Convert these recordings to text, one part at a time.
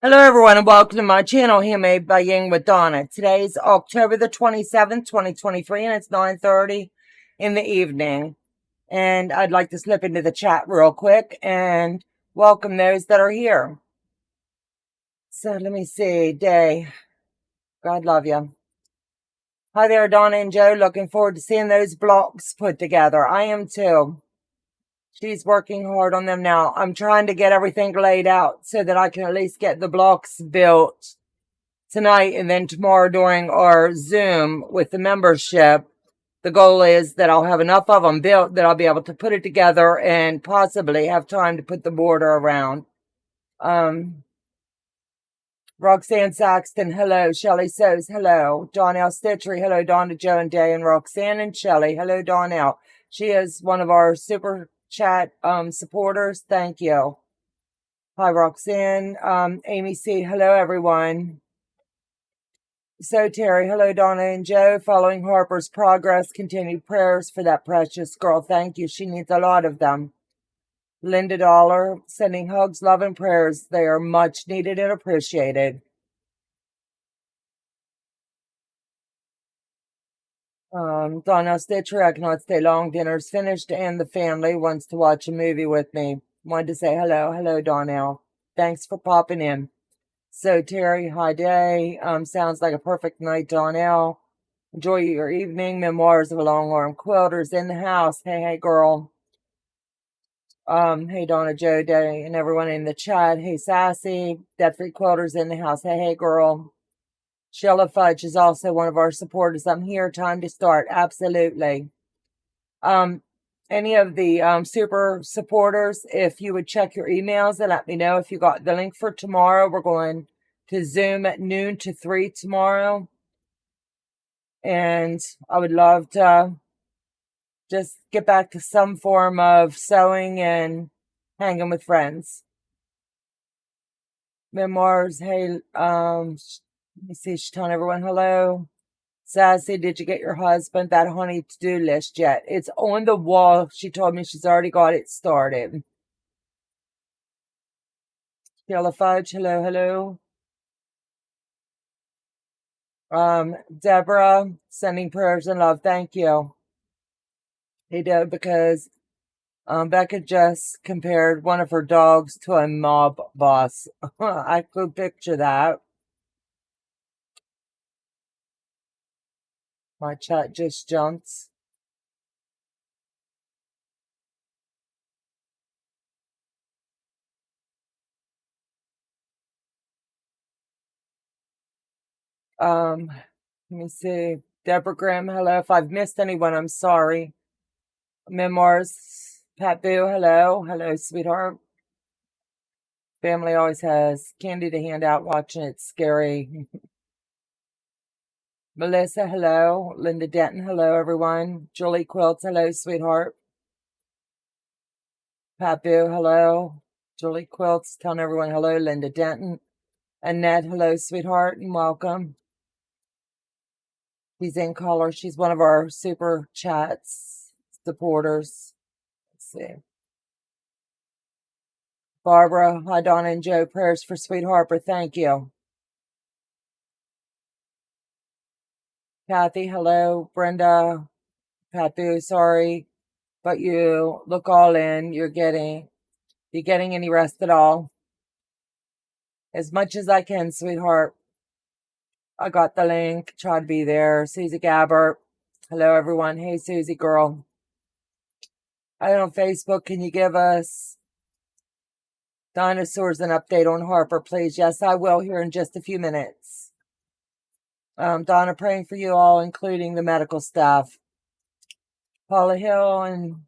Hello everyone and welcome to my channel, Handmade by Ying with Donna. Today's October the 27th, 2023 and it's 9:30 in the evening. And I'd like to slip into the chat real quick and welcome those that are here. So let me see, Day, God love you. Hi there, Donna and Joe. Looking forward to seeing those blocks put together. I am too. She's working hard on them now. I'm trying to get everything laid out so that I can at least get the blocks built tonight, and then tomorrow during our Zoom with the membership. The goal is that I'll have enough of them built that I'll be able to put it together and possibly have time to put the border around. Roxanne Saxton, hello. Shelley Sows, hello. Donnell Stitchery, hello. Donna, Joe, and Day, and Roxanne and Shelley, hello. Donnell, she is one of our super chat supporters. Thank you. Hi, Roxanne. Amy C, hello, everyone. So, Terry, hello, Donna and Joe. Following Harper's progress, continued prayers for that precious girl. Thank you. She needs a lot of them. Linda Dollar, sending hugs, love, and prayers. They are much needed and appreciated. Donna Stitcher, I cannot stay long. Dinner's finished and the family wants to watch a movie with me. Wanted to say hello. Hello, Donnell. Thanks for popping in. So, Terry, hi, Day. Sounds like a perfect night, Donnell. Enjoy your evening. Memoirs of a Long-Arm Quilters in the house. Hey, hey, girl. Hey, Donna, Joe, Day, and everyone in the chat. Hey, Sassy. Debt-Free Quilters in the house. Hey, hey, girl. Sheila Fudge is also one of our supporters. I'm here. Time to start. Absolutely. Any of the super supporters, if you would check your emails and let me know if you got the link for tomorrow. We're going to Zoom at noon to 3 tomorrow. And I would love to just get back to some form of sewing and hanging with friends. Memoirs, hey, let me see, she's telling everyone hello. Sassy, did you get your husband that honey to-do list yet? It's on the wall. She told me she's already got it started. Sheila Fudge, hello, hello. Deborah, sending prayers and love. Thank you. He did, because Becca just compared one of her dogs to a mob boss. I could picture that. My chat just jumps. Let me see. Deborah Graham, hello. If I've missed anyone, I'm sorry. Memoirs, Pat Boo, hello. Hello, sweetheart. Family always has candy to hand out watching it. Scary. Melissa, hello. Linda Denton, hello, everyone. Julie Quilts, hello, sweetheart. Pat Boo, hello. Julie Quilts, telling everyone hello. Linda Denton. Annette, hello, sweetheart, and welcome. She's in color. She's one of our super chats supporters. Let's see. Barbara, hi, Donna and Joe. Prayers for sweet Harper. Thank you. Kathy, hello. Brenda, Patu, sorry, but you look all in. You're getting any rest at all? As much as I can, sweetheart. I got the link. Try to be there. Susie Gabbert. Hello, everyone. Hey, Susie girl. I don't know, Facebook, can you give us dinosaurs an update on Harper, please? Yes, I will here in just a few minutes. Donna, praying for you all, including the medical staff. Paula Hill, and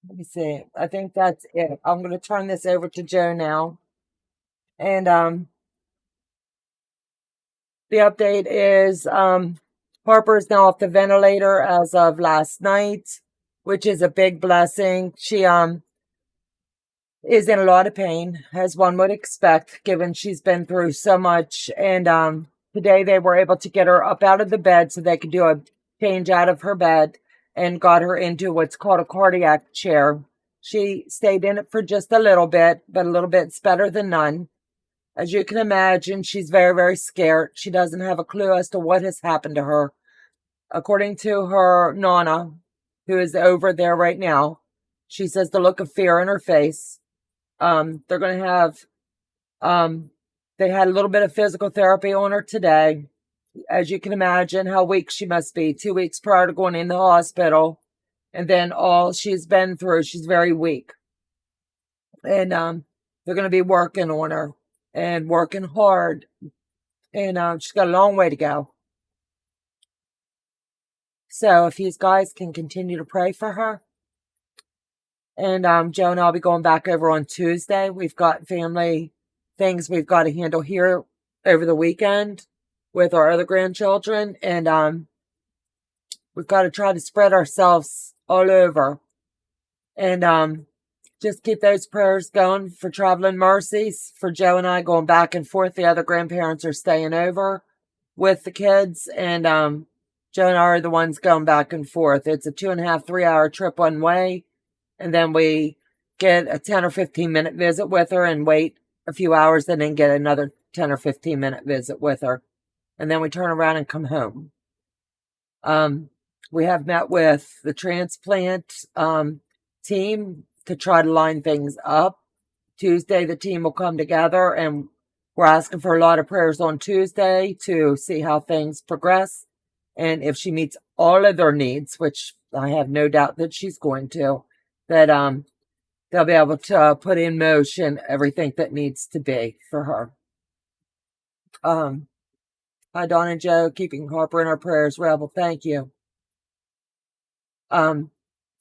let me see. I think that's it. I'm going to turn this over to Joe now. And the update is Harper is now off the ventilator as of last night, which is a big blessing. She is in a lot of pain, as one would expect, given she's been through so much. And today they were able to get her up out of the bed so they could do a change out of her bed and got her into what's called a cardiac chair. She stayed in it for just a little bit, but a little bit's better than none. As you can imagine, she's very, very scared. She doesn't have a clue as to what has happened to her. According to her Donna, who is over there right now, she says the look of fear in her face. They're going to have, they had a little bit of physical therapy on her today. As you can imagine how weak she must be. 2 weeks prior to going in the hospital. And then all she's been through, she's very weak. And they're going to be working on her and working hard. And she's got a long way to go. So if you guys can continue to pray for her. And Joe and I'll be going back over on Tuesday. We've got family things we've got to handle here over the weekend with our other grandchildren. And we've got to try to spread ourselves all over. And just keep those prayers going for traveling mercies for Joe and I going back and forth. The other grandparents are staying over with the kids. And Joe and I are the ones going back and forth. It's a 2.5, 3 hour trip one way. And then we get a 10 or 15 minute visit with her and wait a few hours and then get another 10 or 15 minute visit with her. And then we turn around and come home. We have met with the transplant team to try to line things up. Tuesday, the team will come together, and we're asking for a lot of prayers on Tuesday to see how things progress. And if she meets all of their needs, which I have no doubt that she's going to, that they'll be able to put in motion everything that needs to be for her. Hi, Donna and Joe, keeping Harper in our prayers. Rebel, thank you.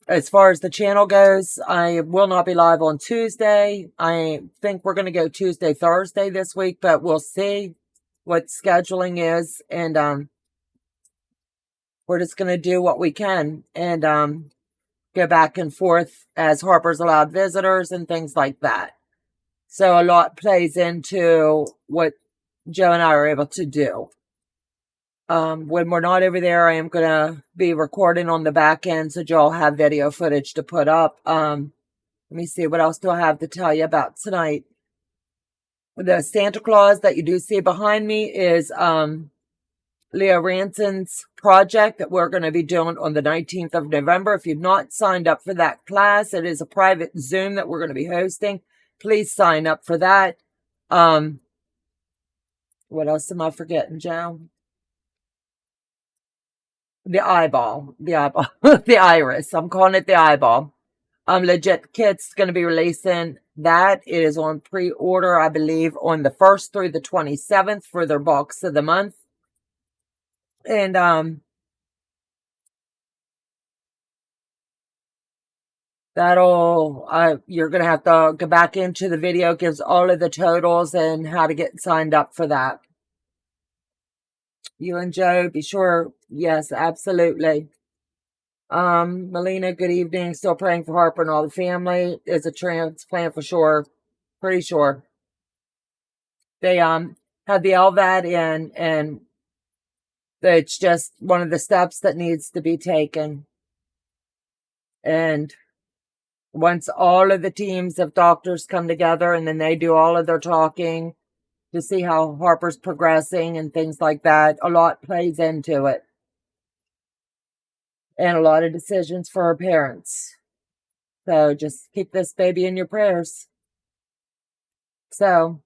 As far as the channel goes, I will not be live on Tuesday. I think we're going to go Tuesday, Thursday this week, but we'll see what scheduling is. And we're just going to do what we can and go back and forth as Harper's allowed visitors and things like that. So a lot plays into what Joe and I are able to do. When we're not over there, I am going to be recording on the back end, so you'll have video footage to put up. Let me see, what else do I have to tell you about tonight? The Santa Claus that you do see behind me is Leo Ranson's project that we're going to be doing on the 19th of November. If you've not signed up for that class, it is a private Zoom that we're going to be hosting. Please sign up for that. What else am I forgetting, Joe? The eyeball, the iris. I'm calling it the eyeball. Legit Kit's going to be releasing that. It is on pre-order, I believe, on the 1st through the 27th for their box of the month. And you're going to have to go back into the video. It gives all of the totals and how to get signed up for that. You and Joe, be sure. Yes, absolutely. Melina, good evening. Still praying for Harper and all the family. It's a transplant for sure. Pretty sure. They had the LVAD in, and it's just one of the steps that needs to be taken. And once all of the teams of doctors come together and then they do all of their talking to see how Harper's progressing and things like that, a lot plays into it. And a lot of decisions for her parents. So just keep this baby in your prayers. So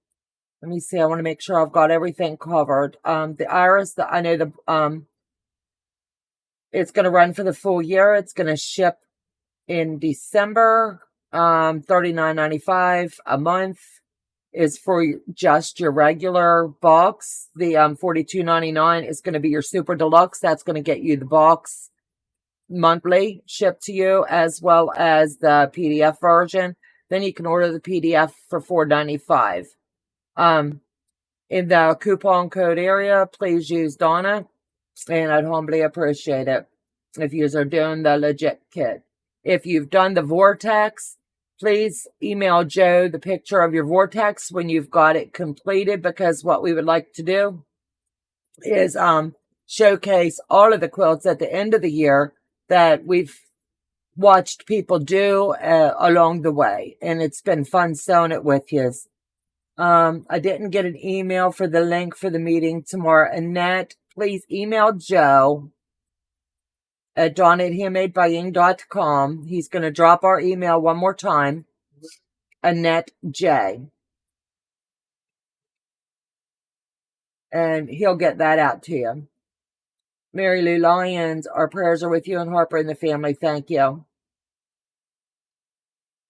let me see. I want to make sure I've got everything covered. The iris, I know it's going to run for the full year. It's going to ship in December. $39.95 a month is for just your regular box. The $42.99 is going to be your super deluxe. That's going to get you the box monthly shipped to you, as well as the PDF version. Then you can order the PDF for $4.95. In the coupon code area, please use Donna, and I'd humbly appreciate it if you are doing the legit kit. If you've done the vortex, please email Joe the picture of your vortex when you've got it completed, because what we would like to do is showcase all of the quilts at the end of the year that we've watched people do along the way. And it's been fun sewing it with you. I didn't get an email for the link for the meeting tomorrow. Annette, please email Joe at Donna@handmadebyying.com. He's going to drop our email one more time. Annette J. And he'll get that out to you. Mary Lou Lyons, our prayers are with you and Harper and the family. Thank you.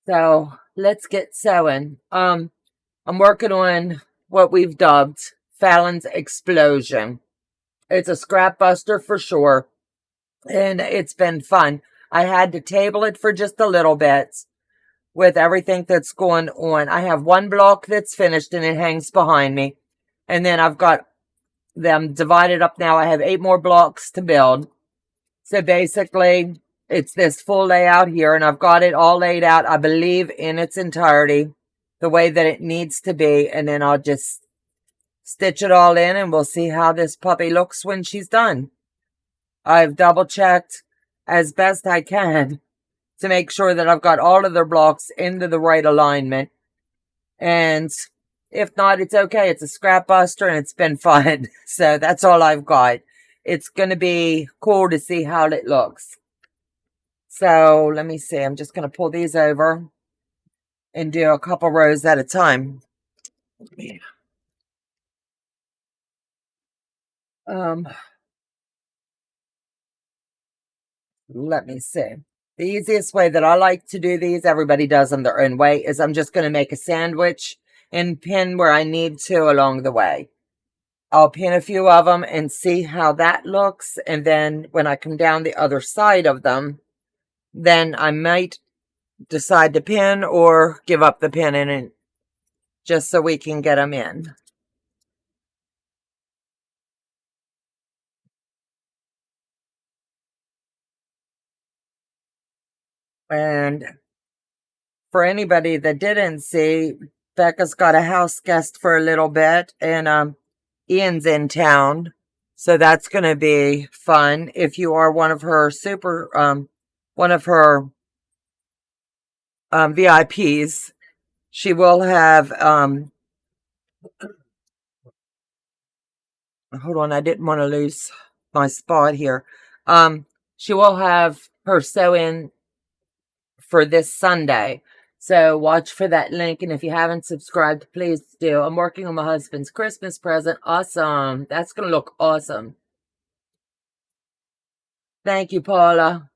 So let's get sewing. I'm working on what we've dubbed Fallon's Explosion. It's a scrap buster for sure, and it's been fun. I had to table it for just a little bit with everything that's going on. I have one block that's finished and it hangs behind me, and then I've got them divided up now. I have 8 more blocks to build. So basically, it's this full layout here, and I've got it all laid out, I believe, in its entirety, the way that it needs to be, and then I'll just stitch it all in, and we'll see how this puppy looks when she's done. I've double-checked as best I can to make sure that I've got all of their blocks into the right alignment, and if not, it's okay. It's a scrap buster, and it's been fun, so that's all I've got. It's going to be cool to see how it looks. So let me see. I'm just going to pull these over and do a couple rows at a time. Let me see. The easiest way that I like to do these, everybody does them their own way, is I'm just going to make a sandwich and pin where I need to along the way. I'll pin a few of them and see how that looks. And then when I come down the other side of them, then I might decide to pin or give up the pinning just so we can get them in. And for anybody that didn't see, Becca's got a house guest for a little bit, and Ian's in town. So that's going to be fun. If you are one of her VIPs, she will have, hold on, I didn't want to lose my spot here. She will have her sew-in for this Sunday. So watch for that link. And if you haven't subscribed, please do. I'm working on my husband's Christmas present. Awesome. That's going to look awesome. Thank you, Paula.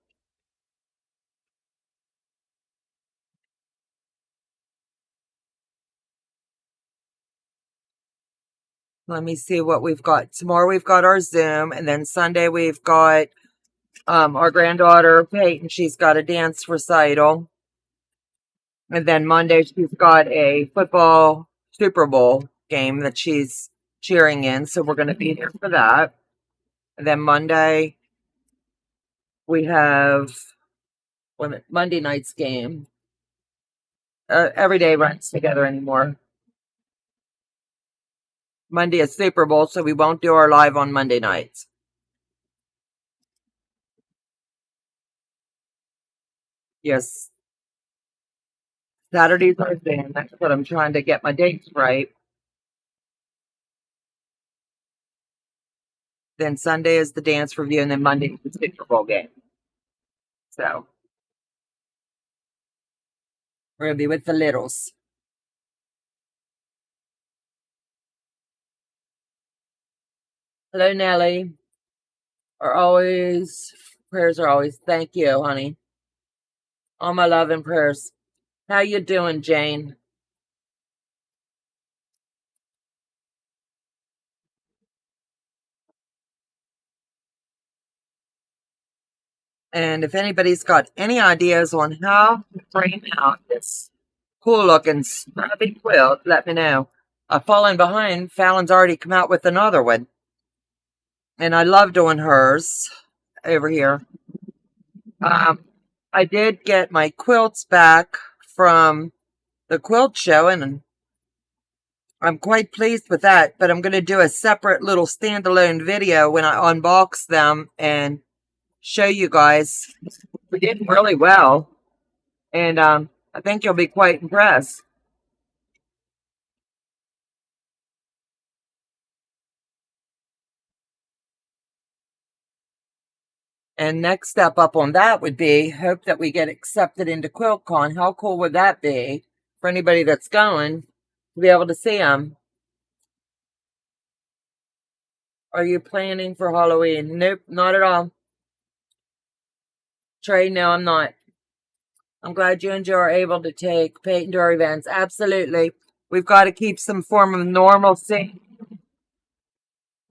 Let me see what we've got. Tomorrow we've got our Zoom. And then Sunday we've got our granddaughter, Peyton. She's got a dance recital. And then Monday she's got a football Super Bowl game that she's cheering in. So we're going to be here for that. And then Monday we have Monday night's game. Every day runs together anymore. Monday is Super Bowl, so we won't do our live on Monday nights. Yes. Saturday's our Zoom. That's what I'm trying to get my dates right. Then Sunday is the dance review, and then Monday is the Super Bowl game. So we're going to be with the littles. Hello, Nellie. Prayers are always. Thank you, honey. All my love and prayers. How you doing, Jane? And if anybody's got any ideas on how to frame out this cool looking scrappy quilt, let me know. I've fallen behind. Fallon's already come out with another one. And I love doing hers over here. I did get my quilts back from the quilt show, and I'm quite pleased with that. But I'm going to do a separate little standalone video when I unbox them and show you guys. We did really well. And I think you'll be quite impressed. And next step up on that would be hope that we get accepted into QuiltCon. How cool would that be for anybody that's going to be able to see them? Are you planning for Halloween? Nope, not at all. Trey, no, I'm not. I'm glad you and Joe are able to take paint door events. Absolutely. We've got to keep some form of normalcy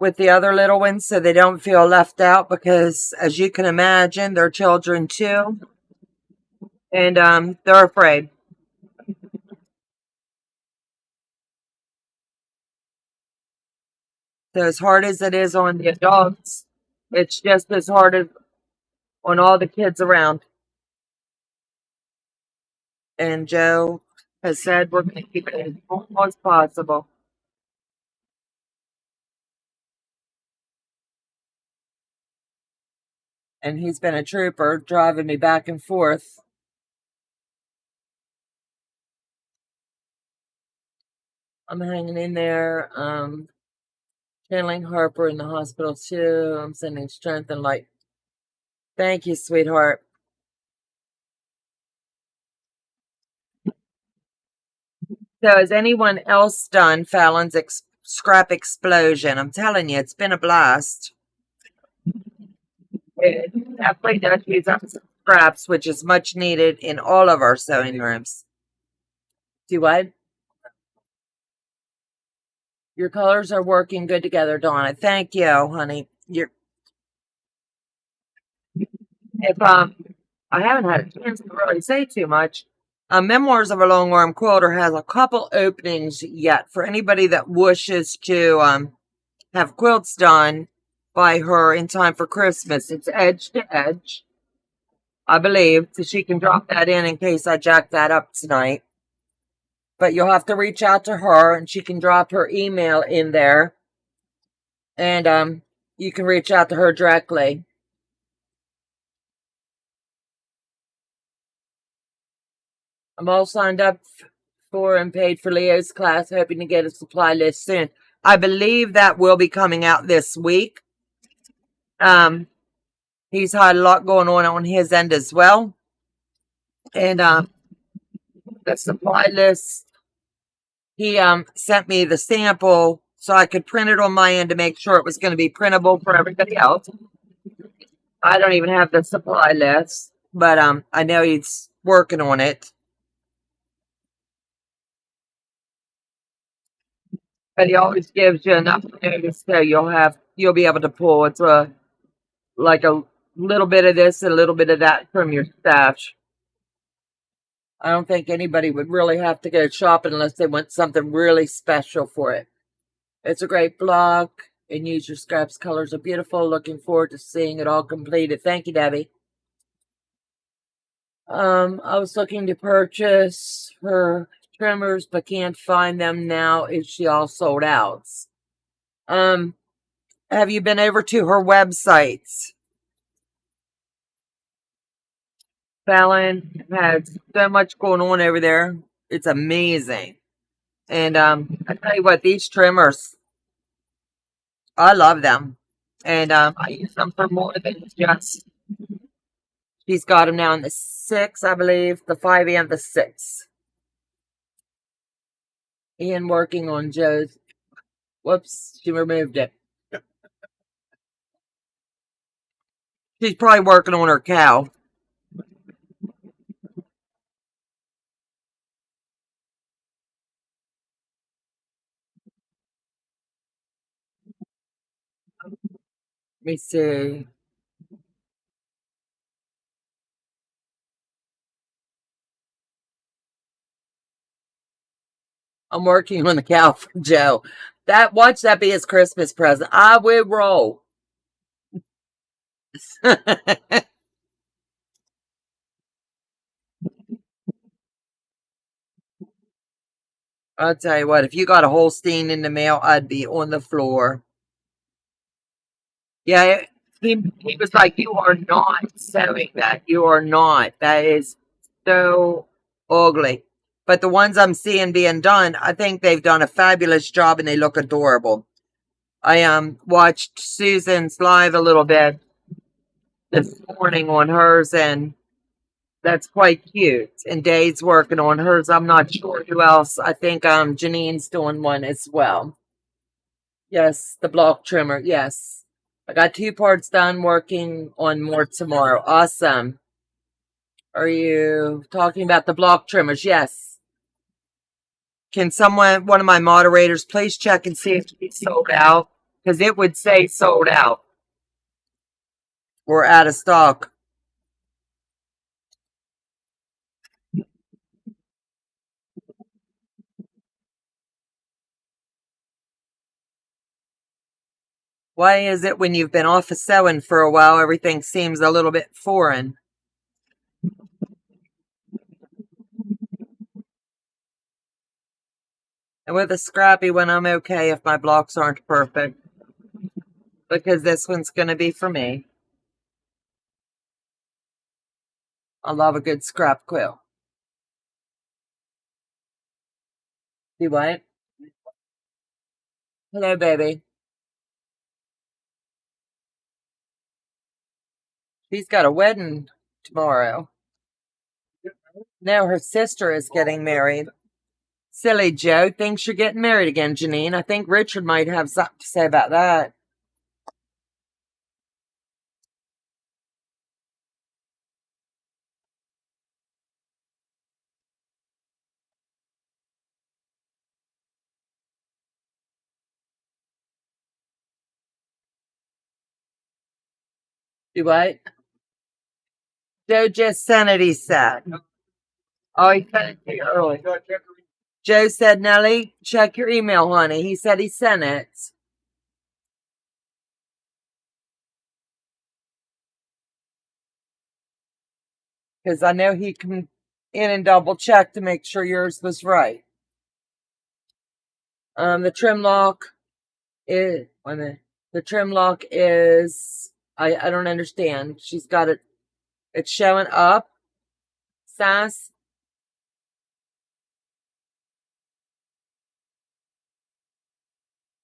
with the other little ones so they don't feel left out, because as you can imagine, they're children too. And they're afraid. So as hard as it is on the adults, it's just as hard as on all the kids around. And Joe has said we're going to keep it as normal as possible. And he's been a trooper driving me back and forth. I'm hanging in there. Channeling Harper in the hospital too. I'm sending strength and light. Thank you, sweetheart. So has anyone else done Fallon's scrap explosion? I'm telling you, it's been a blast. It definitely does use up some scraps, which is much needed in all of our sewing rooms. Do what? Your colors are working good together, Donna. Thank you, honey. If I haven't had a chance to really say too much. Memoirs of a Long Arm Quilter has a couple openings yet for anybody that wishes to have quilts done by her in time for Christmas. It's edge to edge, I believe, so she can drop that in case I jack that up tonight. But you'll have to reach out to her, and she can drop her email in there, and you can reach out to her directly. I'm all signed up for and paid for Leo's class, hoping to get a supply list soon. I believe that will be coming out this week. He's had a lot going on his end as well. And the supply list, he sent me the sample so I could print it on my end to make sure it was going to be printable for everybody else. I don't even have the supply list, but I know he's working on it. But he always gives you enough notice so you'll be able to pull. It's like a little bit of this and a little bit of that from your stash. I don't think anybody would really have to go shopping unless they want something really special for it. It's a great blog, and use your scraps. Colors are beautiful. Looking forward to seeing it all completed. Thank you, Debbie. I was looking to purchase her trimmers, but can't find them now. Is she all sold out? Have you been over to her websites? Fallon has so much going on over there. It's amazing. And I tell you what, these trimmers, I love them. And I use them for more than just. She's got them now in the 6, I believe, the 5 and the 6. Ian working on Joe's. Whoops, she removed it. She's probably working on her cow. Let me see. I'm working on the cow for Joe. Watch that be his Christmas present. I will roll. I'll tell you what, if you got a Holstein in the mail, I'd be on the floor. Yeah, he was like, you are not sewing that. You are not. That is so ugly. But the ones I'm seeing being done, I think they've done a fabulous job and they look adorable. I watched Susan's live a little bit. this morning on hers, and that's quite cute. And Dave's working on hers. I'm not sure who else. I think Janine's doing one as well. Yes, the block trimmer. Yes. I got 2 parts done, working on more tomorrow. Awesome. Are you talking about the block trimmers? Yes. Can one of my moderators, please check and see if it's sold out? Because it would say sold out or out of stock. Why is it when you've been off of sewing for a while, everything seems a little bit foreign? And with a scrappy one, I'm okay if my blocks aren't perfect, because this one's going to be for me. I love a good scrap quilt. Do what? Hello, baby. She's got a wedding tomorrow. No, her sister is getting married. Silly Joe thinks you're getting married again, Janine. I think Richard might have something to say about that. Do what? Joe just sent it, he said. Oh, he sent it to you early. Joe said, Nellie, check your email, honey. He said he sent it. Because I know he come in and double check to make sure yours was right. The trim lock is, wait a minute. The trim lock is, I don't understand. She's got it, it's showing up. Sass.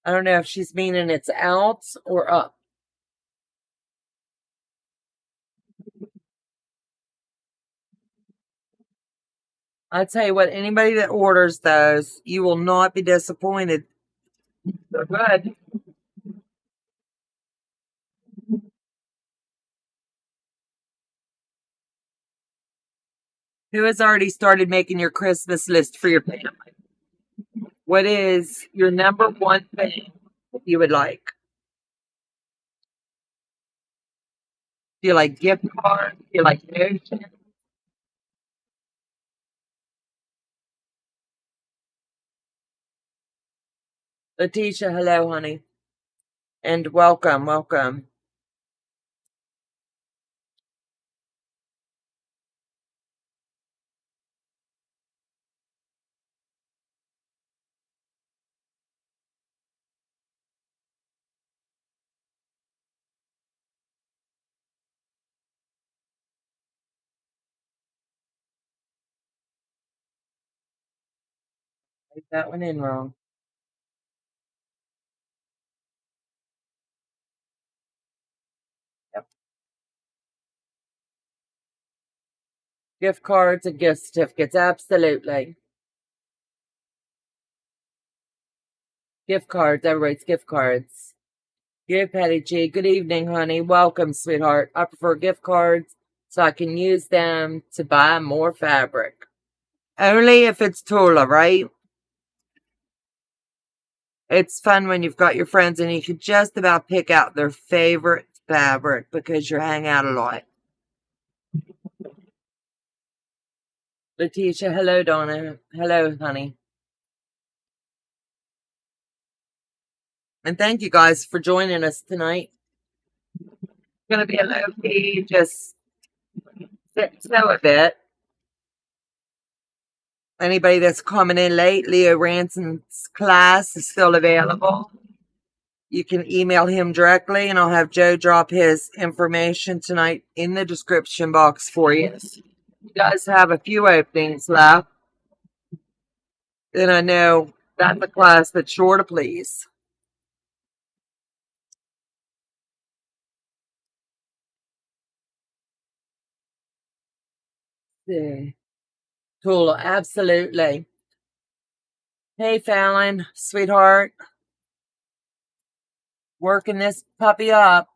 I don't know if she's meaning it's out or up. I tell you what, anybody that orders those, you will not be disappointed. They're good. Who has already started making your Christmas list for your family? What is your number one thing you would like? Do you like gift cards? Do you like notions? Letitia, hello, honey. And welcome, welcome. Type that one in wrong. Yep. Gift cards and gift certificates, absolutely. Gift cards, everybody's gift cards. Dear Patty G, good evening, honey. Welcome, sweetheart. I prefer gift cards so I can use them to buy more fabric. Only if it's Tula, right? It's fun when you've got your friends and you can just about pick out their favorite fabric because you hang out a lot. Letitia, hello, Donna. Hello, honey. And thank you guys for joining us tonight. It's going to be a low key, just sit still a bit. Anybody that's coming in late, Leo Ransom's class is still available. You can email him directly, and I'll have Joe drop his information tonight in the description box for you. You guys have a few openings left. And I know that's a class that's sure to please. see. Cool, absolutely. Hey, Fallon, sweetheart, working this puppy up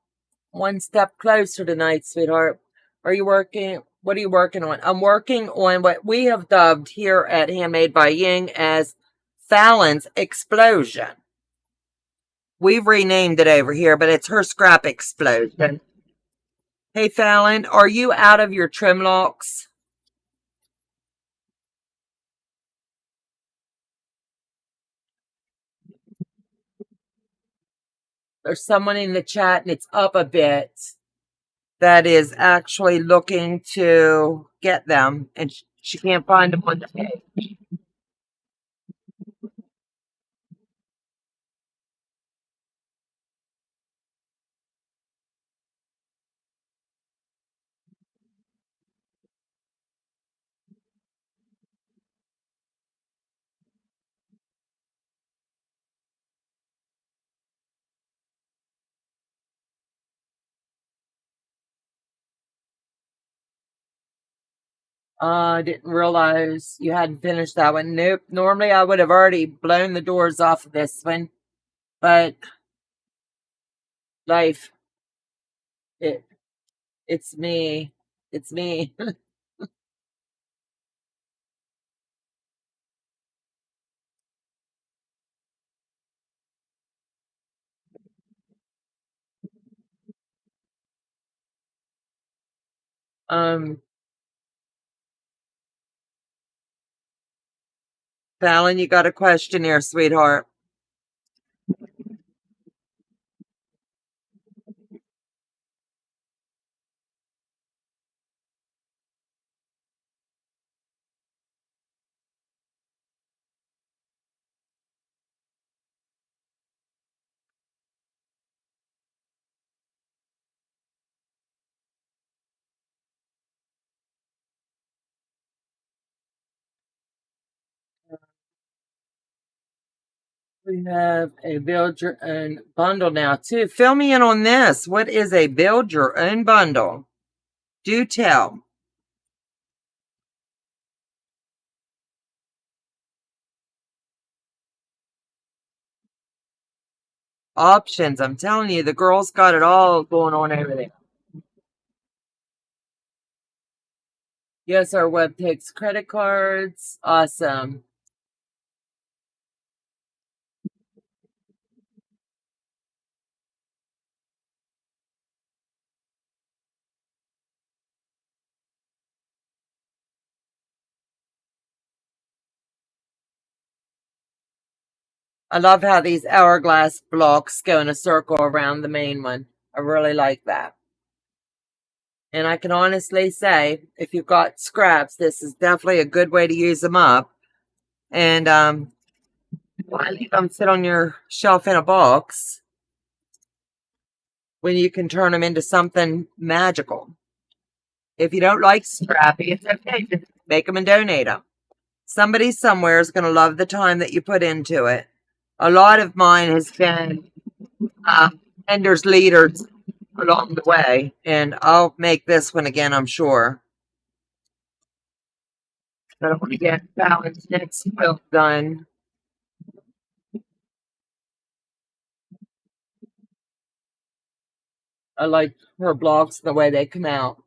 one step closer tonight, sweetheart. Are you working? What are you working on? I'm working on what we have dubbed here at Handmade by Ying as Fallon's Explosion. We've renamed it over here, but it's her scrap explosion. Hey, Fallon, are you out of your trim locks? There's someone in the chat, and it's up a bit, that is actually looking to get them, and she can't find them on the page. I didn't realize you hadn't finished that one. Nope. Normally I would have already blown the doors off of this one, but life, it it's me. It's me. um, Fallon, you got a question here, sweetheart. We have a build your own bundle now too. Fill me in on this. What is a build your own bundle? Do tell. Options. I'm telling you, the girls got it all going on over there. Yes, our web takes credit cards. Awesome. I love how these hourglass blocks go in a circle around the main one. I really like that. And I can honestly say, if you've got scraps, this is definitely a good way to use them up. And why leave them sit on your shelf in a box when you can turn them into something magical? If you don't like scrappy, it's okay. Just make them and donate them. Somebody somewhere is going to love the time that you put into it. A lot of mine has been vendors, leaders along the way, and I'll make this one again, I'm sure. But I want to get Fallon's next quilt done. I like her blocks the way they come out.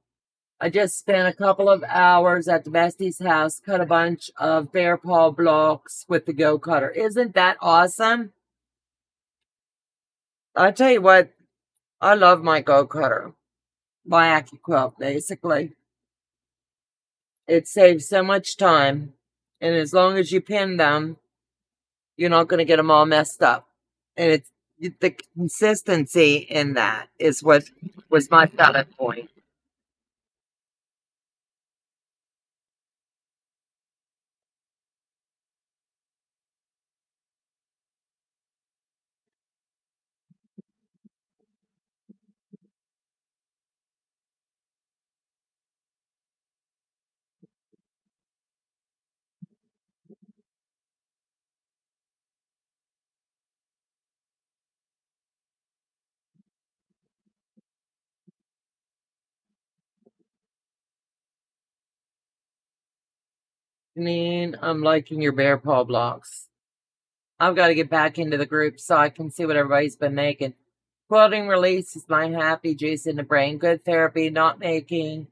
I just spent a couple of hours at the bestie's house, cut a bunch of bear paw blocks with the Go Cutter. Isn't that awesome? I tell you what, I love my Go Cutter. My AccuQuilt, basically. It saves so much time. And as long as you pin them, you're not going to get them all messed up. And it's the consistency in that is what was my selling point. Janine, I'm liking your bear paw blocks. I've got to get back into the group so I can see what everybody's been making. Quilting release is my happy juice in the brain. Good therapy, not making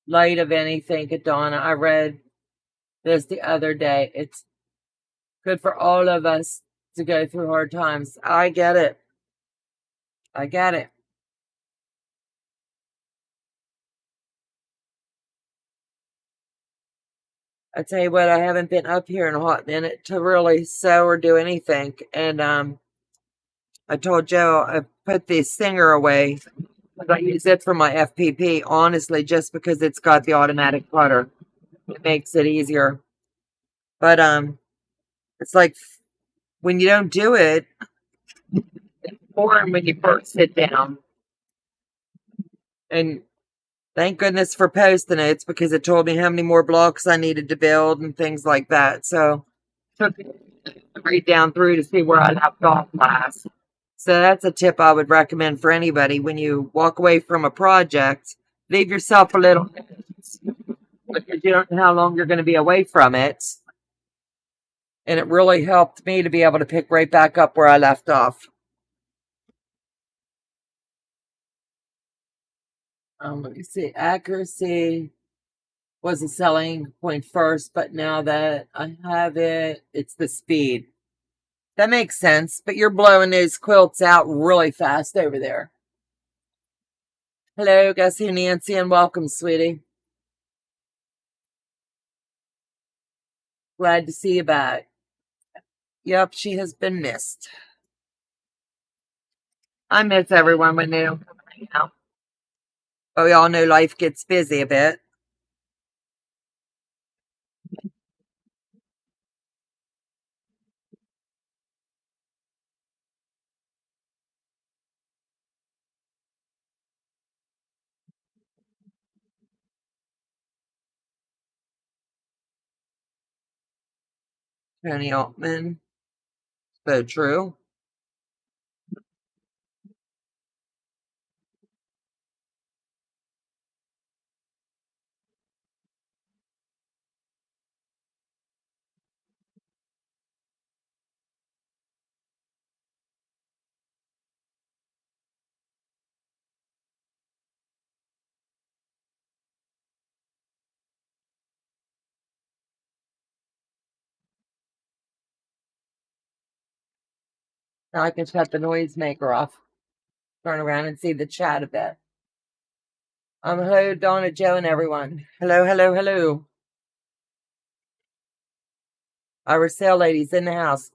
light of anything. Donna, I read this the other day. It's good for all of us to go through hard times. I get it. I get it. I tell you what, I haven't been up here in a hot minute to really sew or do anything. And I told Joe I put the Singer away. I use it for my FPP, honestly, just because it's got the automatic putter. It makes it easier. But it's like when you don't do it, or when you first sit down. And thank goodness for Post-it-notes because it told me how many more blocks I needed to build and things like that. So took read down through to see where I left off last. So that's a tip I would recommend for anybody. When you walk away from a project, leave yourself a little because you don't know how long you're going to be away from it. And it really helped me to be able to pick right back up where I left off. Let me see. Accuracy was a selling point first, but now that I have it, it's the speed. That makes sense, but you're blowing those quilts out really fast over there. Hello, guess who, Nancy, and welcome, sweetie. Glad to see you back. Yep, she has been missed. I miss everyone when they don't come right now. But we all know life gets busy a bit. Tony Altman. So true. Now I can shut the noisemaker off. Turn around and see the chat a bit. Hello, Donna, Joe, and everyone. Hello, hello, hello. Our sale ladies in the house.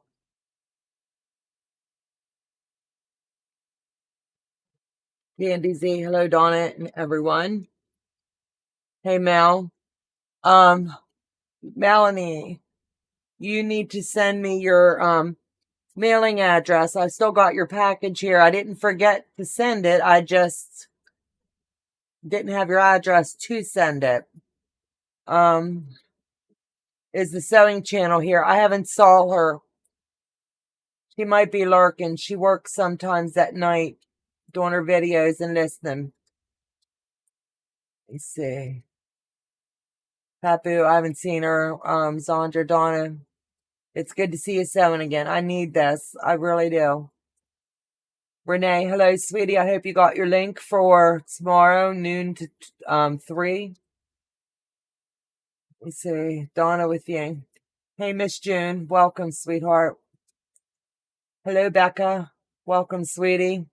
Candy Z, hello, Donna, and everyone. Hey, Mel. Melanie, you need to send me your mailing address. I still got your package here. I didn't forget to send it. I just didn't have your address to send it. Is the sewing channel here? I haven't saw her. She might be lurking. She works sometimes at night doing her videos and listening. Let's see. Papu, I haven't seen her. Zandra, Donna. It's good to see you sewing again. I need this. I really do. Renee, hello, sweetie. I hope you got your link for tomorrow, noon to 3. Let's see. Donna with Ying. Hey, Miss June. Welcome, sweetheart. Hello, Becca. Welcome, sweetie.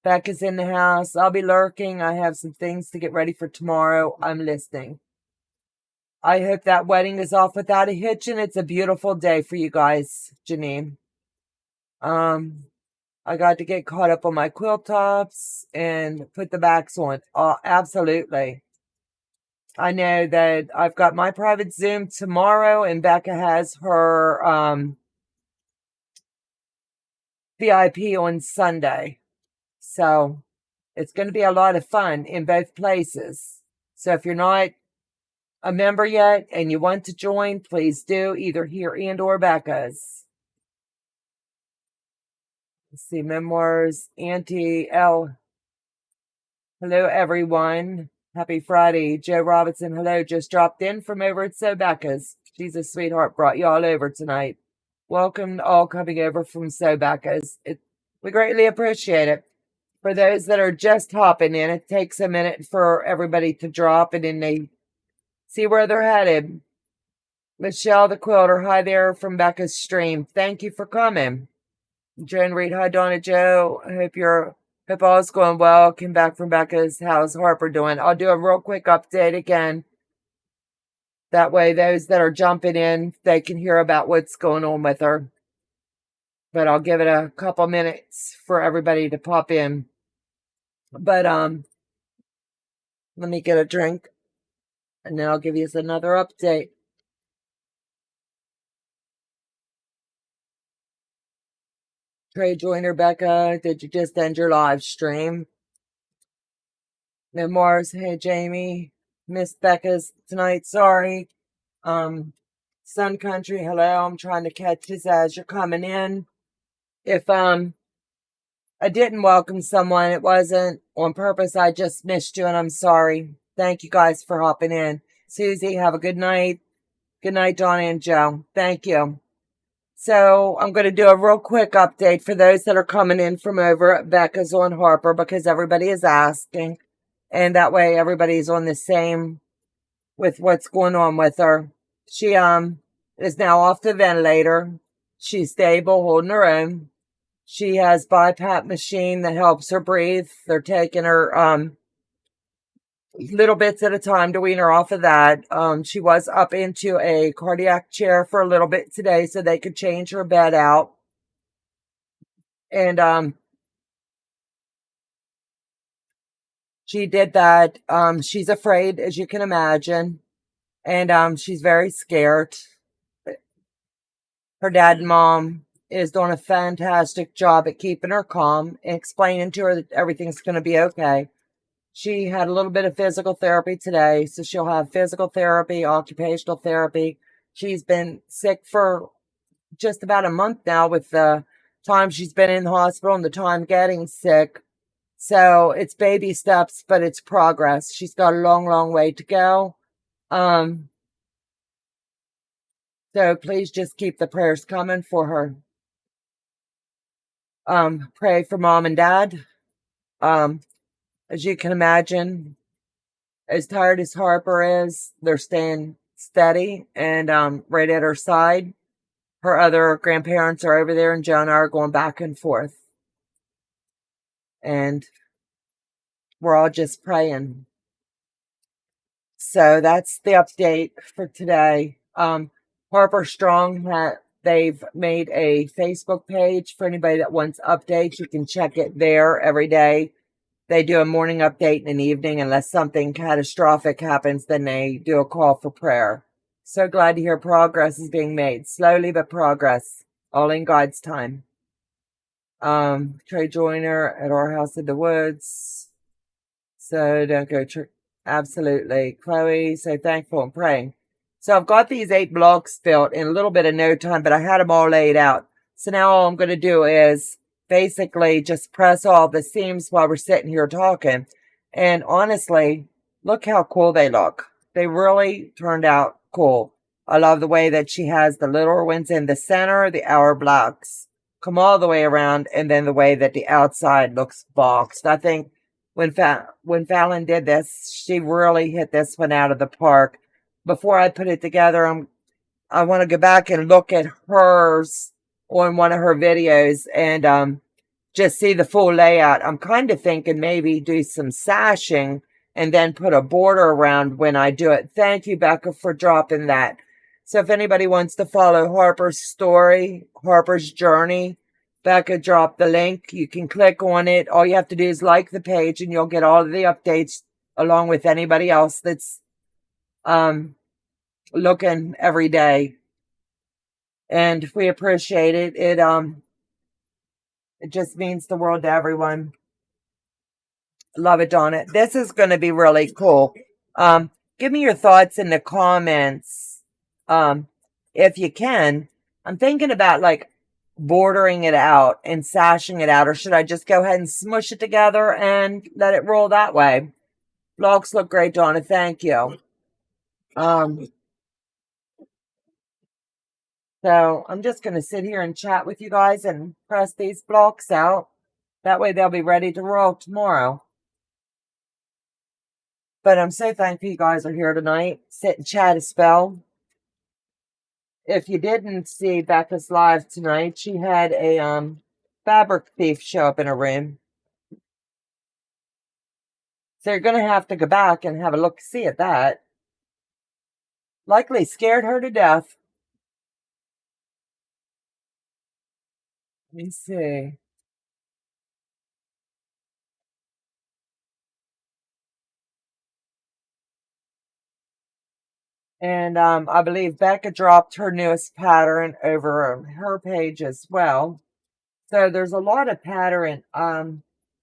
Becca's in the house. I'll be lurking. I have some things to get ready for tomorrow. I'm listening. I hope that wedding is off without a hitch and it's a beautiful day for you guys, Janine. I got to get caught up on my quilt tops and put the backs on. Oh, absolutely. I know that I've got my private Zoom tomorrow and Becca has her VIP on Sunday. So it's going to be a lot of fun in both places. So if you're not a member yet and you want to join, please do, either here and or Becca's. Let's see, memoirs, Auntie L. Hello, everyone. Happy Friday. Joe Robinson, hello. Just dropped in from over at Sobecca's. She's a sweetheart. Brought you all over tonight. Welcome to all coming over from Sobecca's. We greatly appreciate it. For those that are just hopping in, it takes a minute for everybody to drop and then they see where they're headed. Michelle the Quilter, hi there from Becca's stream. Thank you for coming. Jen Reed, hi Donna Joe. Hope all's going well. Came back from Becca's. How's Harper doing? I'll do a real quick update again. That way those that are jumping in, they can hear about what's going on with her. But I'll give it a couple minutes for everybody to pop in. But let me get a drink and then I'll give you another update. Trey Joiner, Becca, did you just end your live stream? No Mars, hey Jamie, missed Becca's tonight, sorry. Sun Country, hello, I'm trying to catch this as you're coming in. If I didn't welcome someone, it wasn't on purpose, I just missed you and I'm sorry. Thank you guys for hopping in. Susie, have a good night. Good night, Donna and Joe. Thank you. So I'm going to do a real quick update for those that are coming in from over at Becca's on Harper because everybody is asking. And that way everybody's on the same with what's going on with her. She is now off the ventilator. She's stable, holding her own. She has BiPAP machine that helps her breathe. They're taking her little bits at a time to wean her off of that. She was up into a cardiac chair for a little bit today so they could change her bed out. And she did that. She's afraid, as you can imagine. And she's very scared. Her dad and mom is doing a fantastic job at keeping her calm and explaining to her that everything's going to be okay. She had a little bit of physical therapy today, so she'll have physical therapy, occupational therapy. She's been sick for just about a month now with the time she's been in the hospital and the time getting sick. So it's baby steps, but it's progress. She's got a long, long way to go. So please just keep the prayers coming for her. Pray for mom and dad. As you can imagine, as tired as Harper is, they're staying steady and right at her side. Her other grandparents are over there and Joe and I are going back and forth. And we're all just praying. So that's the update for today. Harper Strong, they've made a Facebook page for anybody that wants updates. You can check it there every day. They do a morning update and an evening. Unless something catastrophic happens, then they do a call for prayer. So glad to hear progress is being made. Slowly, but progress. All in God's time. Trey Joiner at our house in the woods. So don't go absolutely. Chloe, so thankful and praying. So I've got these 8 blocks built in a little bit of no time, but I had them all laid out. So now all I'm going to do is basically just press all the seams while we're sitting here talking. And honestly, look how cool they look. They really turned out cool. I love the way that she has the little ones in the center, the hour blocks come all the way around, and then the way that the outside looks boxed. I think when Fallon did this, she really hit this one out of the park. Before I put it together, I want to go back and look at hers on one of her videos and just see the full layout. I'm kind of thinking maybe do some sashing and then put a border around when I do it. Thank you, Becca, for dropping that. So if anybody wants to follow Harper's story, Harper's journey, Becca dropped the link. You can click on it. All you have to do is like the page and you'll get all of the updates along with anybody else that's looking every day. And we appreciate it. It just means the world to everyone. Love it, Donna. This is going to be really cool. Give me your thoughts in the comments. If you can. I'm thinking about like bordering it out and sashing it out, or should I just go ahead and smush it together and let it roll that way? Blocks look great, Donna. Thank you. So I'm just going to sit here and chat with you guys and press these blocks out. That way they'll be ready to roll tomorrow. But I'm so thankful you guys are here tonight. Sit and chat a spell. If you didn't see Becca's live tonight, she had a fabric thief show up in her room. So you're going to have to go back and have a look-see at that. Likely scared her to death. Let me see. And I believe Becca dropped her newest pattern over her page as well. So there's a lot of pattern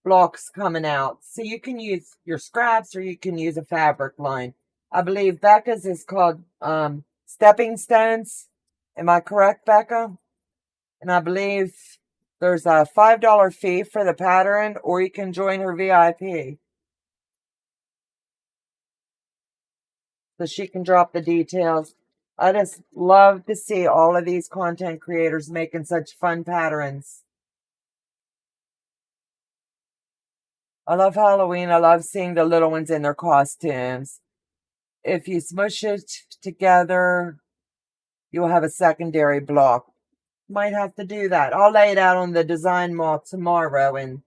blocks coming out. So you can use your scraps or you can use a fabric line. I believe Becca's is called Stepping Stones. Am I correct, Becca? And I believe there's a $5 fee for the pattern, or you can join her VIP. So she can drop the details. I just love to see all of these content creators making such fun patterns. I love Halloween. I love seeing the little ones in their costumes. If you smush it together, you'll have a secondary block. Might have to do that. I'll lay it out on the design wall tomorrow and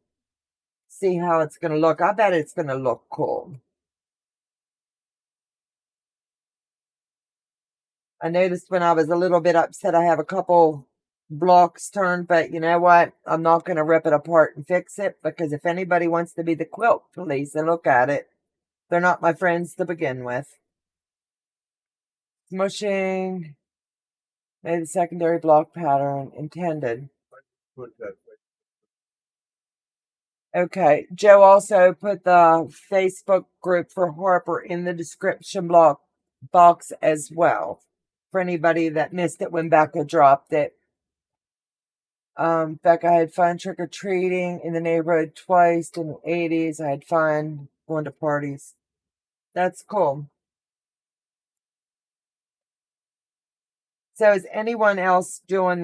see how it's going to look. I bet it's going to look cool. I noticed when I was a little bit upset, I have a couple blocks turned, but you know what? I'm not going to rip it apart and fix it, because if anybody wants to be the quilt police and look at it, they're not my friends to begin with. Smushing. Made the secondary block pattern intended. Okay. Joe also put the Facebook group for Harper in the description box as well, for anybody that missed it when Becca dropped it. Becca had fun trick-or-treating in the neighborhood twice in the 80s. I had fun going to parties. That's cool. So is anyone else doing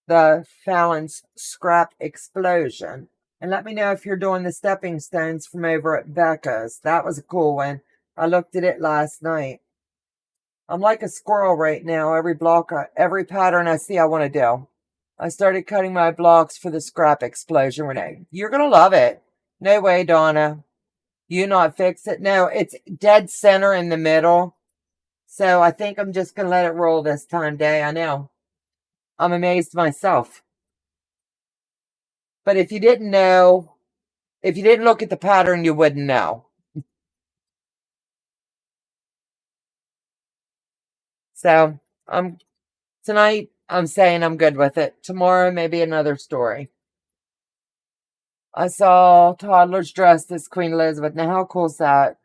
the Fallon's Scrap Explosion? And let me know if you're doing the stepping stones from over at Becca's. That was a cool one. I looked at it last night. I'm like a squirrel right now. Every pattern I see, I want to do. I started cutting my blocks for the Scrap Explosion, Renee. You're going to love it. No way, Donna. You not fix it? No, it's dead center in the middle. So I think I'm just going to let it roll this time, Day. I know. I'm amazed myself. But if you didn't know, if you didn't look at the pattern, you wouldn't know. So tonight, I'm saying I'm good with it. Tomorrow, maybe another story. I saw toddlers dressed as Queen Elizabeth. Now, how cool is that?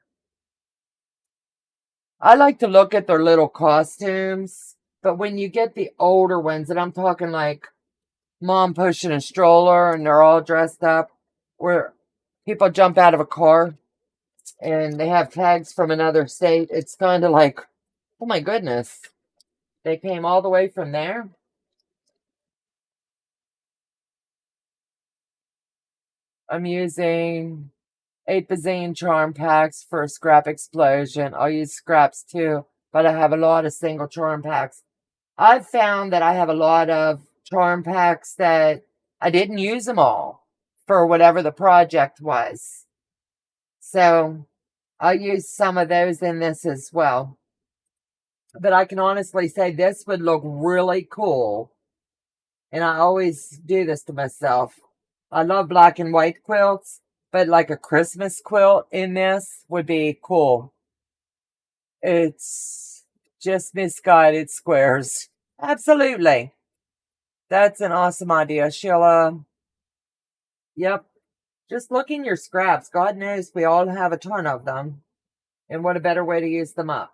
I like to look at their little costumes, but when you get the older ones, and I'm talking like mom pushing a stroller and they're all dressed up, where people jump out of a car and they have tags from another state, it's kind of like, oh my goodness, they came all the way from there. I'm using 8 bazillion charm packs for a scrap explosion. I'll use scraps too, but I have a lot of single charm packs. I've found that I have a lot of charm packs that I didn't use them all for whatever the project was. So I'll use some of those in this as well. But I can honestly say this would look really cool. And I always do this to myself. I love black and white quilts, but like a Christmas quilt in this would be cool. It's just misguided squares. Absolutely. That's an awesome idea, Sheila. Yep. Just look in your scraps. God knows we all have a ton of them. And what a better way to use them up.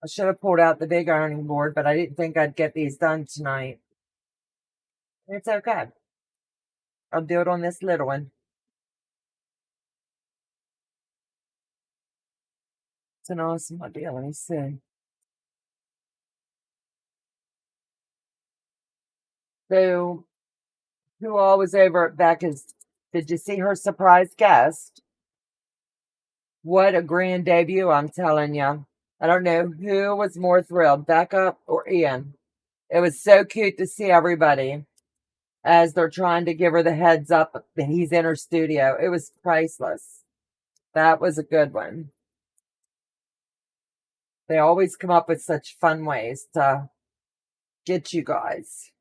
I should have pulled out the big ironing board, but I didn't think I'd get these done tonight. It's okay. I'll do it on this little one. It's an awesome idea. Let me see. So, who all was over at Becca's? Did you see her surprise guest? What a grand debut, I'm telling you. I don't know who was more thrilled, Becca or Ian. It was so cute to see everybody as they're trying to give her the heads up that he's in her studio. It was priceless. That was a good one. They always come up with such fun ways to get you guys.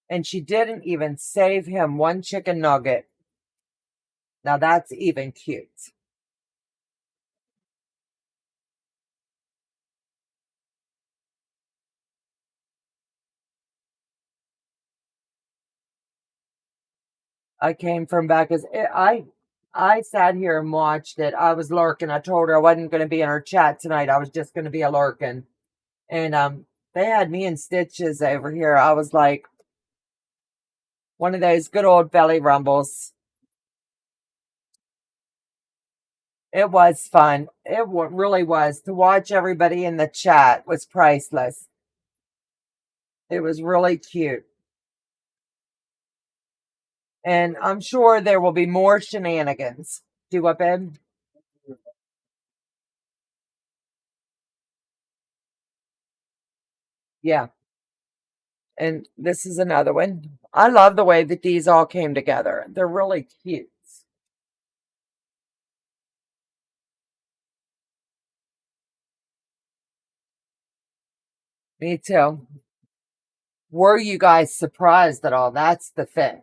And she didn't even save him one chicken nugget. Now that's even cute. I came from back as I sat here and watched it. I was lurking. I told her I wasn't going to be in her chat tonight. I was just going to be a lurking. And they had me in stitches over here. I was like one of those good old belly rumbles. It was fun. It really was. To watch everybody in the chat was priceless. It was really cute. And I'm sure there will be more shenanigans. Do what, babe? Yeah. And this is another one. I love the way that these all came together. They're really cute. Me too. Were you guys surprised at all? That's the thing.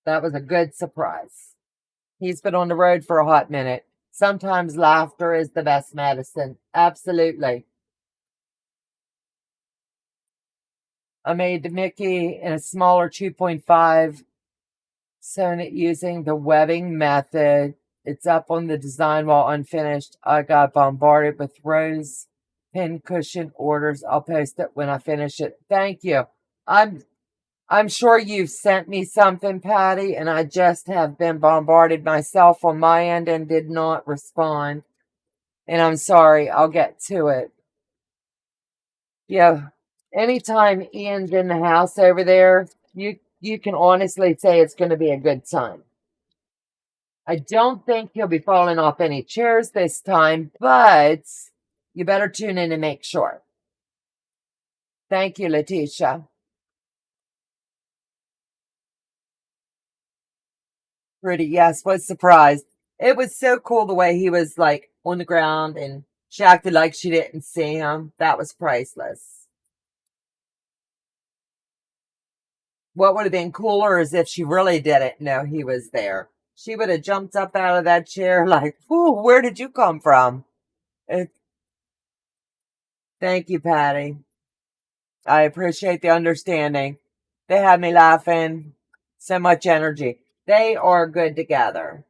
That was a good surprise. He's been on the road for a hot minute. Sometimes laughter is the best medicine. Absolutely. I made the Mickey in a smaller 2.5, sewn it using the webbing method. It's up on the design wall unfinished. I got bombarded with rose pin cushion orders. I'll post it when I finish it. Thank you. I'm sure you've sent me something, Patty, and I just have been bombarded myself on my end and did not respond. And I'm sorry. I'll get to it. Yeah. Anytime Ian's in the house over there, you can honestly say it's going to be a good time. I don't think he'll be falling off any chairs this time, but you better tune in and make sure. Thank you, Letitia. Pretty, yes, was surprised. It was so cool the way he was like on the ground and she acted like she didn't see him. That was priceless. What would have been cooler is if she really didn't know he was there. She would have jumped up out of that chair like, whew, where did you come from? It, thank you, Patty. I appreciate the understanding. They had me laughing. So much energy. They are good together.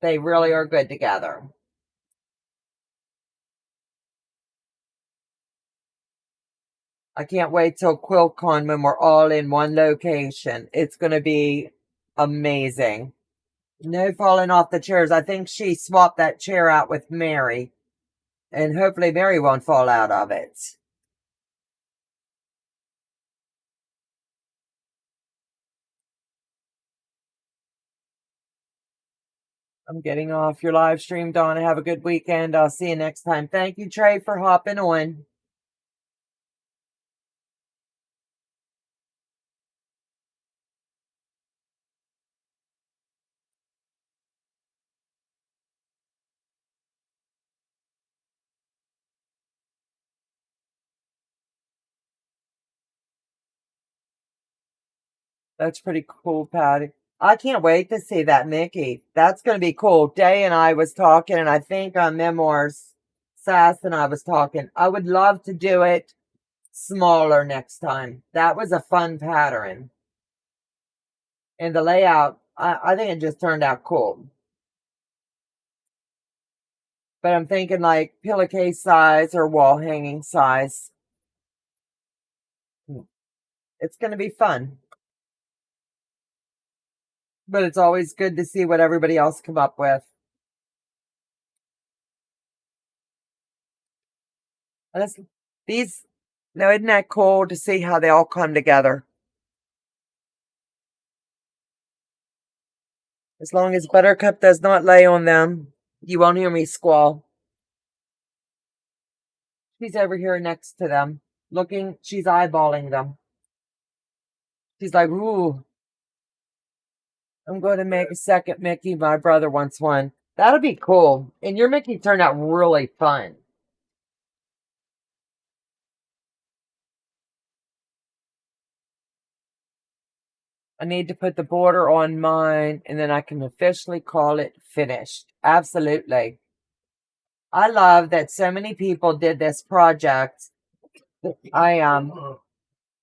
They really are good together. I can't wait till QuiltCon when we're all in one location. It's going to be amazing. No falling off the chairs. I think she swapped that chair out with Mary. And hopefully Mary won't fall out of it. I'm getting off your live stream, Donna. Have a good weekend. I'll see you next time. Thank you, Trey, for hopping on. That's pretty cool, Patty. I can't wait to see that Mickey. That's going to be cool. Day and I was talking, and I think on Memoirs, Sass and I was talking. I would love to do it smaller next time. That was a fun pattern. And the layout, I think it just turned out cool. But I'm thinking like pillowcase size or wall hanging size. It's going to be fun. But it's always good to see what everybody else come up with. And now isn't that cool to see how they all come together? As long as Buttercup does not lay on them, you won't hear me squall. She's over here next to them, looking, she's eyeballing them. She's like, ooh, I'm going to make a second Mickey. My brother wants one. That'll be cool. And your Mickey turned out really fun. I need to put the border on mine, and then I can officially call it finished. Absolutely. I love that so many people did this project. I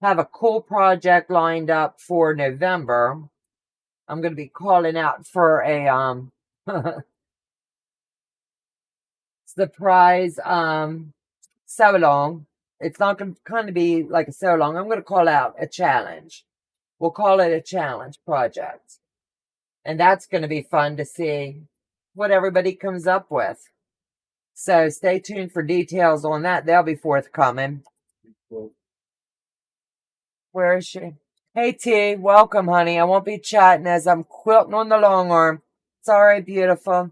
have a cool project lined up for November. I'm going to be calling out for a surprise sew along. It's not going to kind of be like a sew along. I'm going to call out a challenge. We'll call it a challenge project. And that's going to be fun to see what everybody comes up with. So stay tuned for details on that. They'll be forthcoming. Where is she? Hey T, welcome honey. I won't be chatting as I'm quilting on the long arm. Sorry, beautiful.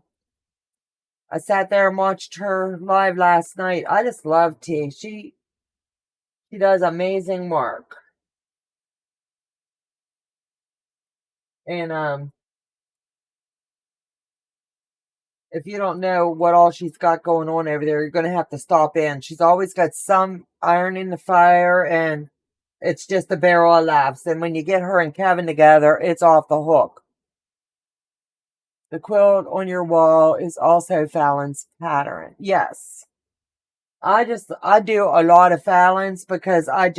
I sat there and watched her live last night. I just love T. She does amazing work. And if you don't know what all she's got going on over there, you're going to have to stop in. She's always got some iron in the fire, and it's just a barrel of laughs. And when you get her and Kevin together, it's off the hook. The quilt on your wall is also Fallon's pattern. Yes. I do a lot of Fallon's because I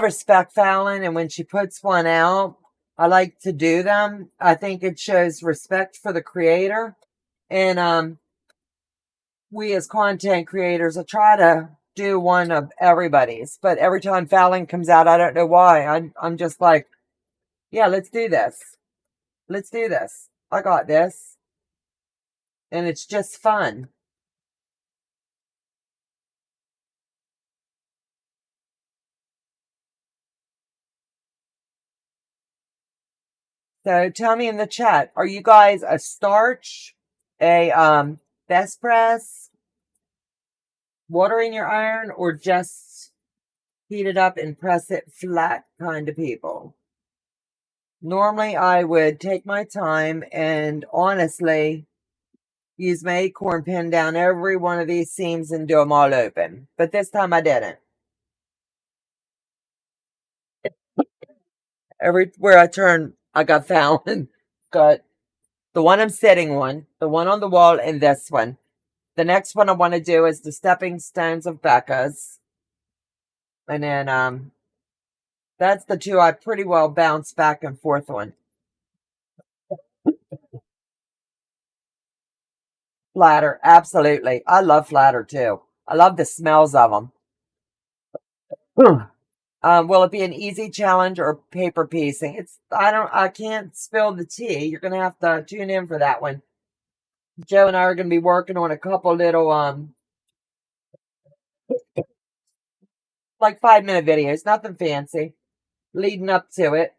respect Fallon, and when she puts one out, I like to do them. I think it shows respect for the creator. And we as content creators will try to do one of everybody's, but every time Fallon comes out, I don't know why. I'm just like, yeah, let's do this. Let's do this. I got this. And it's just fun. So tell me in the chat, are you guys a starch, a best press, water in your iron, or just heat it up and press it flat kind of people? Normally I would take my time and honestly use my acorn pin down every one of these seams and do them all open. But this time I didn't. Everywhere I turn, I got Fallon. Got the one I'm sitting on, the one on the wall, and this one. The next one I want to do is the Stepping Stones of Becca's. And then that's the two I pretty well bounce back and forth on. Flatter, absolutely. I love flatter too. I love the smells of them. Will it be an easy challenge or paper piecing? I can't spill the tea. You're gonna have to tune in for that one. Joe and I are gonna be working on a couple little like 5-minute videos, nothing fancy, leading up to it.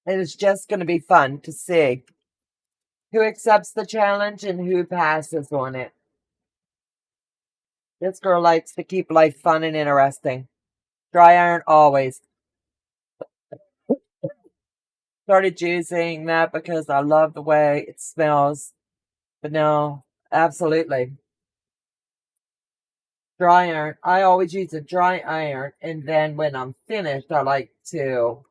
And it's just gonna be fun to see who accepts the challenge and who passes on it. This girl likes to keep life fun and interesting. Dry iron always. Started using that because I love the way it smells. But no, absolutely. Dry iron. I always use a dry iron, and then when I'm finished, I like to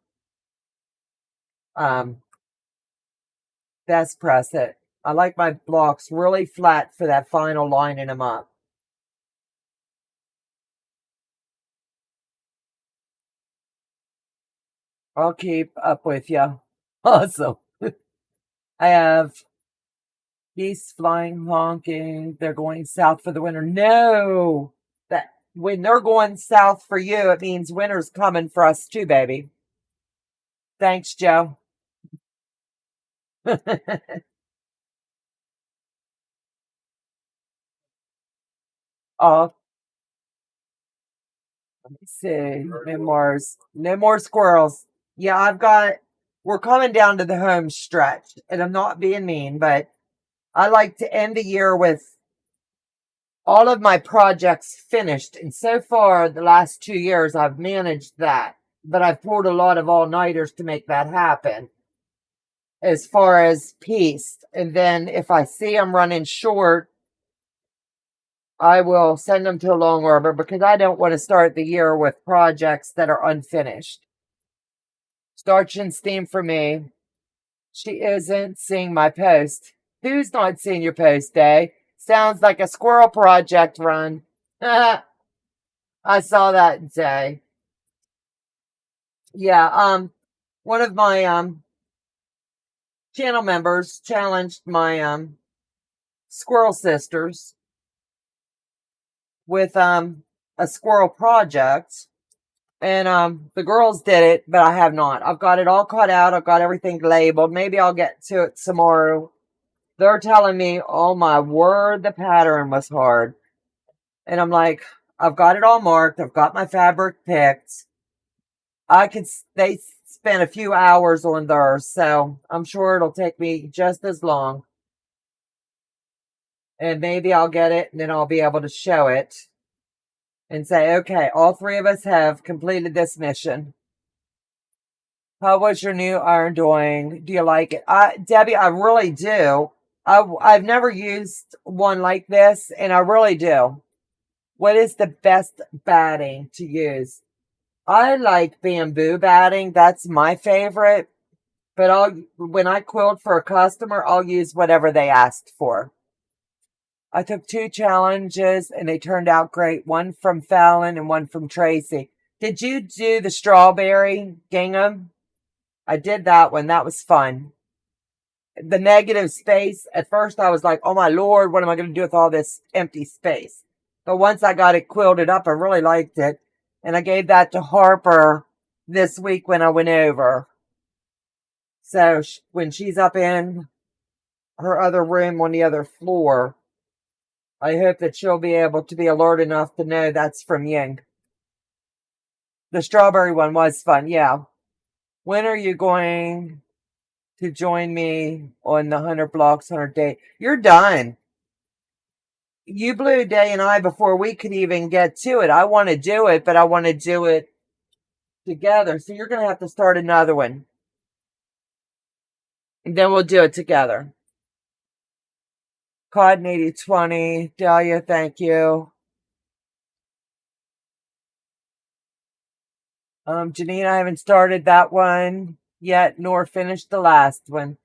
best press it. I like my blocks really flat for that final lining them up. I'll keep up with you. Awesome. I have Geese flying, honking. They're going south for the winter. No, that when they're going south for you, it means winter's coming for us too, baby. Thanks, Joe. Oh, let me see. No more squirrels. Yeah, we're coming down to the home stretch, and I'm not being mean, but I like to end the year with all of my projects finished. And so far, the last 2 years, I've managed that. But I've pulled a lot of all-nighters to make that happen as far as peace. And then if I see I'm running short, I will send them to a long order because I don't want to start the year with projects that are unfinished. Starch and steam for me. She isn't seeing my post. Who's not seeing your post, eh? Sounds like a squirrel project run. I saw that day. Yeah, one of my channel members challenged my squirrel sisters with a squirrel project. And the girls did it, but I have not. I've got it all cut out. I've got everything labeled. Maybe I'll get to it tomorrow. They're telling me, oh my word, the pattern was hard. And I'm like, I've got it all marked. I've got my fabric picked. They spent a few hours on theirs, so I'm sure it'll take me just as long. And maybe I'll get it and then I'll be able to show it and say, okay, all three of us have completed this mission. How was your new iron doing? Do you like it? Debbie, I really do. I've never used one like this, and I really do. What is the best batting to use? I like bamboo batting. That's my favorite. But when I quilt for a customer, I'll use whatever they asked for. I took 2 challenges and they turned out great. One from Fallon and one from Tracy. Did you do the strawberry gingham? I did that one. That was fun. The negative space, at first I was like, oh my Lord, what am I going to do with all this empty space? But once I got it quilted up, I really liked it. And I gave that to Harper this week when I went over. So when she's up in her other room on the other floor, I hope that she'll be able to be alert enough to know that's from Ying. The strawberry one was fun, yeah. When are you going to join me on the 100 blocks, 100 day? You're done. You blew a day and I before we could even get to it. I want to do it, but I want to do it together. So you're going to have to start another one. And then we'll do it together. Cotton 8020. Dahlia, thank you. Janine, I haven't started that one yet, nor finished the last one.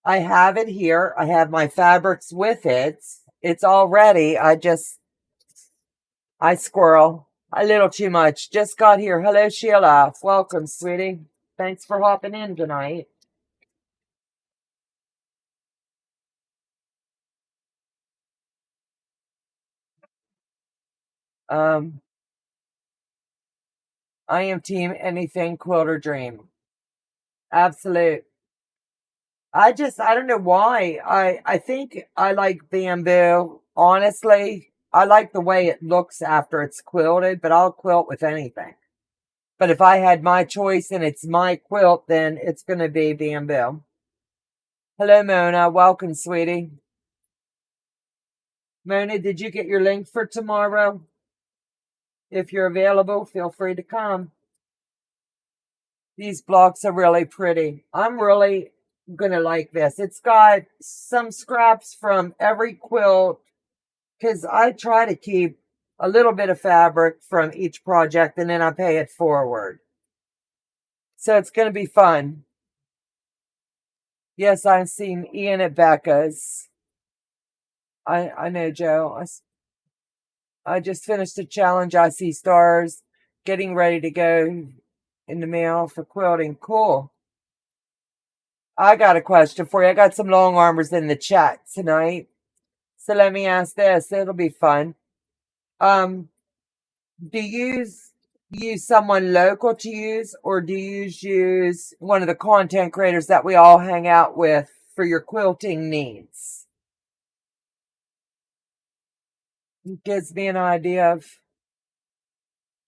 I have it here. I have my fabrics with it. It's all ready. I squirrel a little too much. Just got here. Hello, Sheila. Welcome, sweetie. Thanks for hopping in tonight. I am team anything quilt or dream. Absolute. I don't know why. I think I like bamboo. Honestly, I like the way it looks after it's quilted, but I'll quilt with anything. But if I had my choice and it's my quilt, then it's going to be bamboo. Hello, Mona. Welcome, sweetie. Mona, did you get your link for tomorrow? If you're available, feel free to come. These blocks are really pretty. I'm really going to like this. It's got some scraps from every quilt because I try to keep a little bit of fabric from each project and then I pay it forward. So it's going to be fun. Yes, I've seen Ian at Becca's. I know, Joe. I just finished a challenge. I see stars getting ready to go in the mail for quilting. Cool. I got a question for you. I got some long armors in the chat tonight. So let me ask this. It'll be fun. Do you use someone local to use, or do you use one of the content creators that we all hang out with for your quilting needs? It gives me an idea of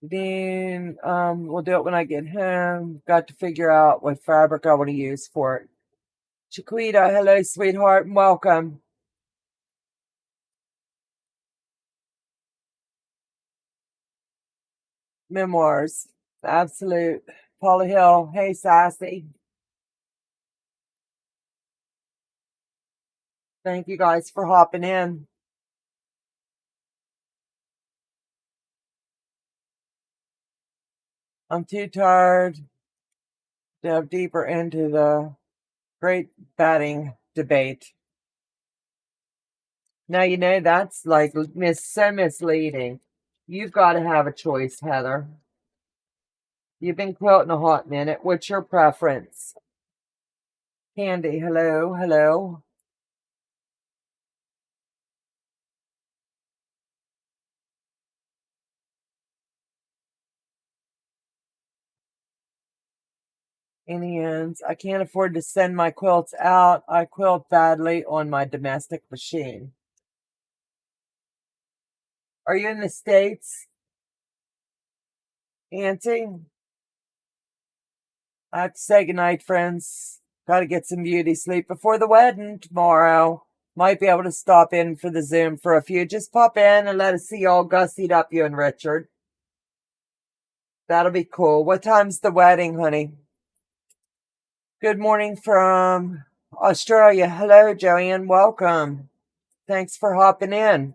then we'll do it when I get home. Got to figure out what fabric I want to use for it. Chiquita, hello, sweetheart, and welcome. Memoirs, absolute. Paula Hill, hey, sassy. Thank you guys for hopping in. I'm too tired to delve deeper into the great batting debate. Now, you know, that's like so misleading. You've got to have a choice, Heather. You've been quilting a hot minute. What's your preference? Candy, hello, hello. Any ends? I can't afford to send my quilts out. I quilt badly on my domestic machine. Are you in the States, Auntie? I have to say goodnight, friends. Got to get some beauty sleep before the wedding tomorrow. Might be able to stop in for the Zoom for a few. Just pop in and let us see all gussied up, you and Richard. That'll be cool. What time's the wedding, honey? Good morning from Australia. Hello, Joanne. Welcome. Thanks for hopping in.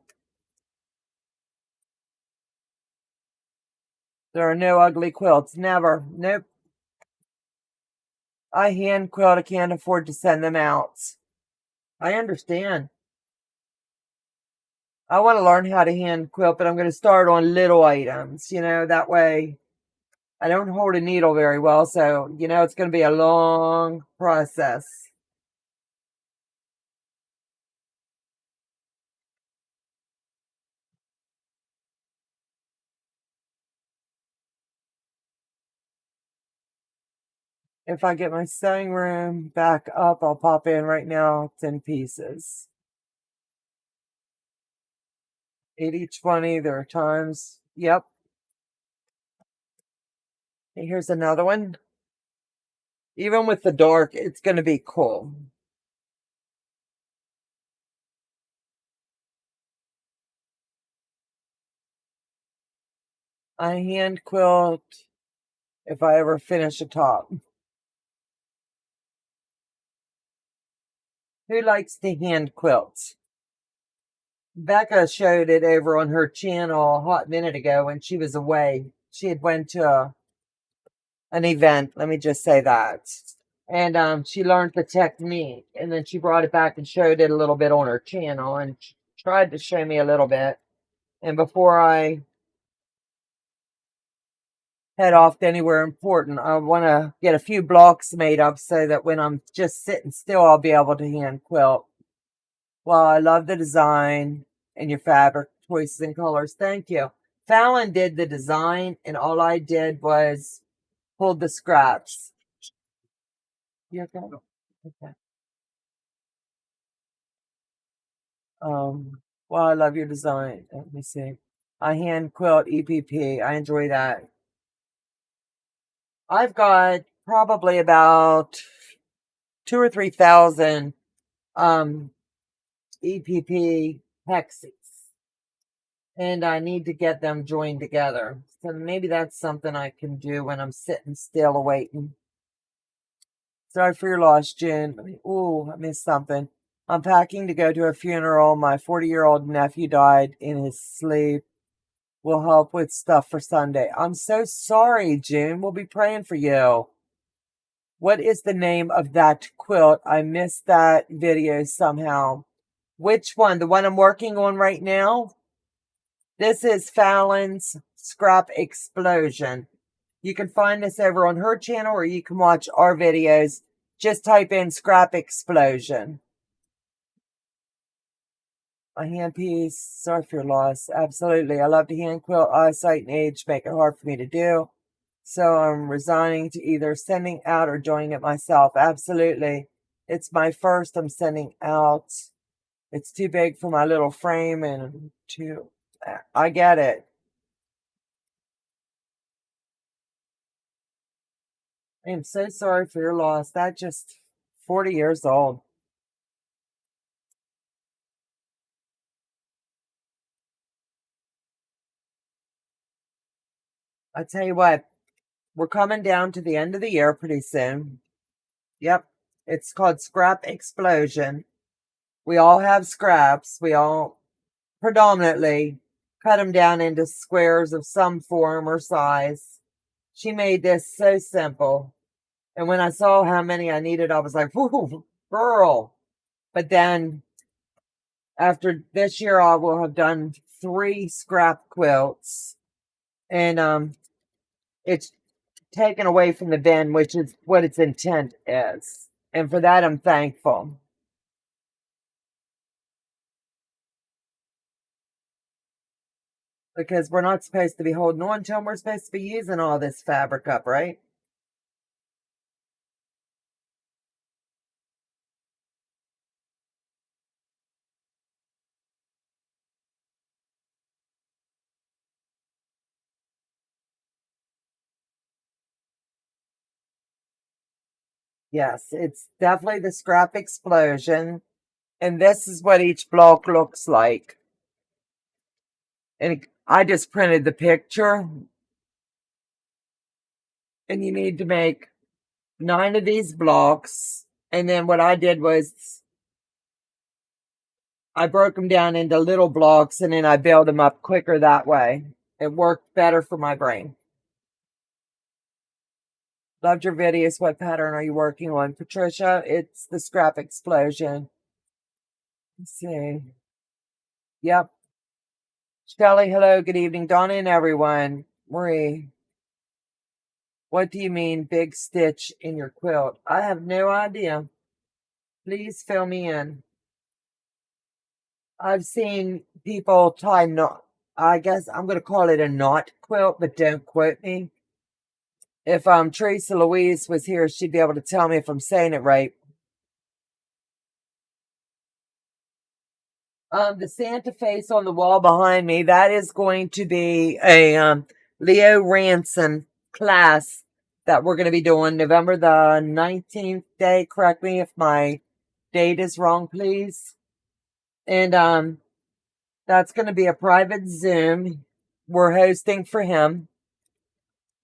There are no ugly quilts. Never. Nope. I hand quilt. I can't afford to send them out. I understand. I want to learn how to hand quilt, but I'm going to start on little items. You know, that way I don't hold a needle very well. So, you know, it's going to be a long process. If I get my sewing room back up, I'll pop in right now. 10 pieces. 80-20, there are times. Yep. And here's another one. Even with the dark, it's going to be cool. I hand quilt if I ever finish a top. Who likes to hand quilt? Becca showed it over on her channel a hot minute ago when she was away. She had went to an event, let me just say that. And she learned the technique, and then she brought it back and showed it a little bit on her channel and tried to show me a little bit. And before I head off to anywhere important, I want to get a few blocks made up so that when I'm just sitting still, I'll be able to hand quilt. Well, I love the design and your fabric choices and colors. Thank you. Fallon did the design, and all I did was pull the scraps. You okay? Okay. Well, I love your design. Let me see. I hand quilt EPP. I enjoy that. I've got probably about 2,000 or 3,000 EPP hexes, and I need to get them joined together. So maybe that's something I can do when I'm sitting still waiting. Sorry for your loss, June. Ooh, I missed something. I'm packing to go to a funeral. My 40-year-old nephew died in his sleep. Will help with stuff for Sunday. I'm so sorry, June. We'll be praying for you. What is the name of that quilt? I missed that video somehow. Which one? The one I'm working on right now? This is Fallon's Scrap Explosion. You can find this over on her channel, or you can watch our videos Just type in scrap explosion. A hand piece, sorry for your loss. Absolutely. I love to hand quilt. Eyesight and age make it hard for me to do. So I'm resigning to either sending out or doing it myself. Absolutely. It's my first I'm sending out. It's too big for my little frame and I get it. I'm so sorry for your loss. That just 40 years old. I tell you what, we're coming down to the end of the year pretty soon. Yep. It's called Scrap Explosion. We all have scraps. We all predominantly cut them down into squares of some form or size. She made this so simple. And when I saw how many I needed, I was like, whoo, girl. But then after this year, I will have done 3 scrap quilts. And it's taken away from the bin, which is what its intent is. And for that, I'm thankful. Because we're not supposed to be holding on to them. We're supposed to be using all this fabric up, right? Yes, it's definitely the scrap explosion. And this is what each block looks like. And I just printed the picture. And you need to make 9 of these blocks. And then what I did was I broke them down into little blocks and then I build them up quicker that way. It worked better for my brain. Loved your videos. What pattern are you working on? Patricia, it's the scrap explosion. Let's see. Yep. Shelly, hello, good evening. Donna and everyone. Marie, what do you mean big stitch in your quilt? I have no idea. Please fill me in. I've seen people tie knot. I guess I'm going to call it a knot quilt, but don't quote me. If Teresa Louise was here, she'd be able to tell me if I'm saying it right. The Santa face on the wall behind me, that is going to be a Leo Ranson class that we're going to be doing November the 19th day. Correct me if my date is wrong, please. And that's going to be a private Zoom we're hosting for him.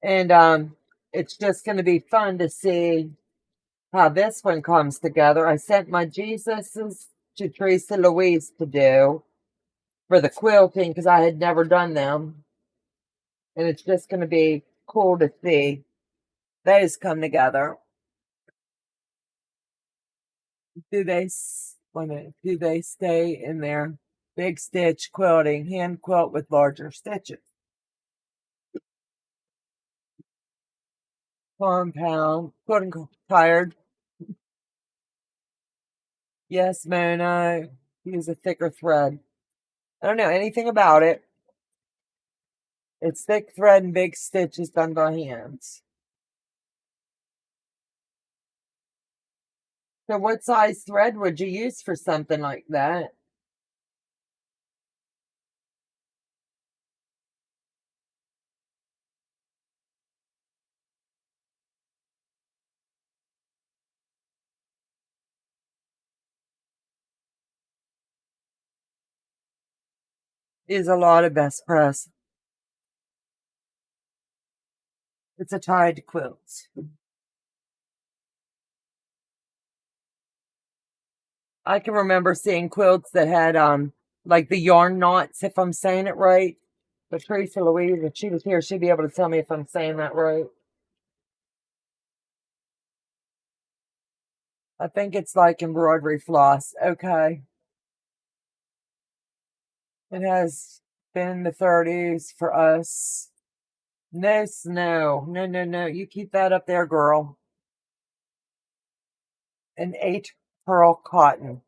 And it's just going to be fun to see how this one comes together. I sent my Jesuses to Teresa Louise to do for the quilting because I had never done them. And it's just going to be cool to see those come together. Do they, do they stay in there? Big stitch quilting, hand quilt with larger stitches. Compound, quote tired. Yes, Mona, use a thicker thread. I don't know anything about it. It's thick thread and big stitches done by hands. So what size thread would you use for something like that? Is a lot of best press. It's a tied quilt. I can remember seeing quilts that had like the yarn knots, if I'm saying it right. But Teresa Louise, if she was here, she'd be able to tell me if I'm saying that right. I think it's like embroidery floss. Okay. It has been in the 30s for us. No snow. No, no, no. You keep that up there, girl. an 8 pearl cotton.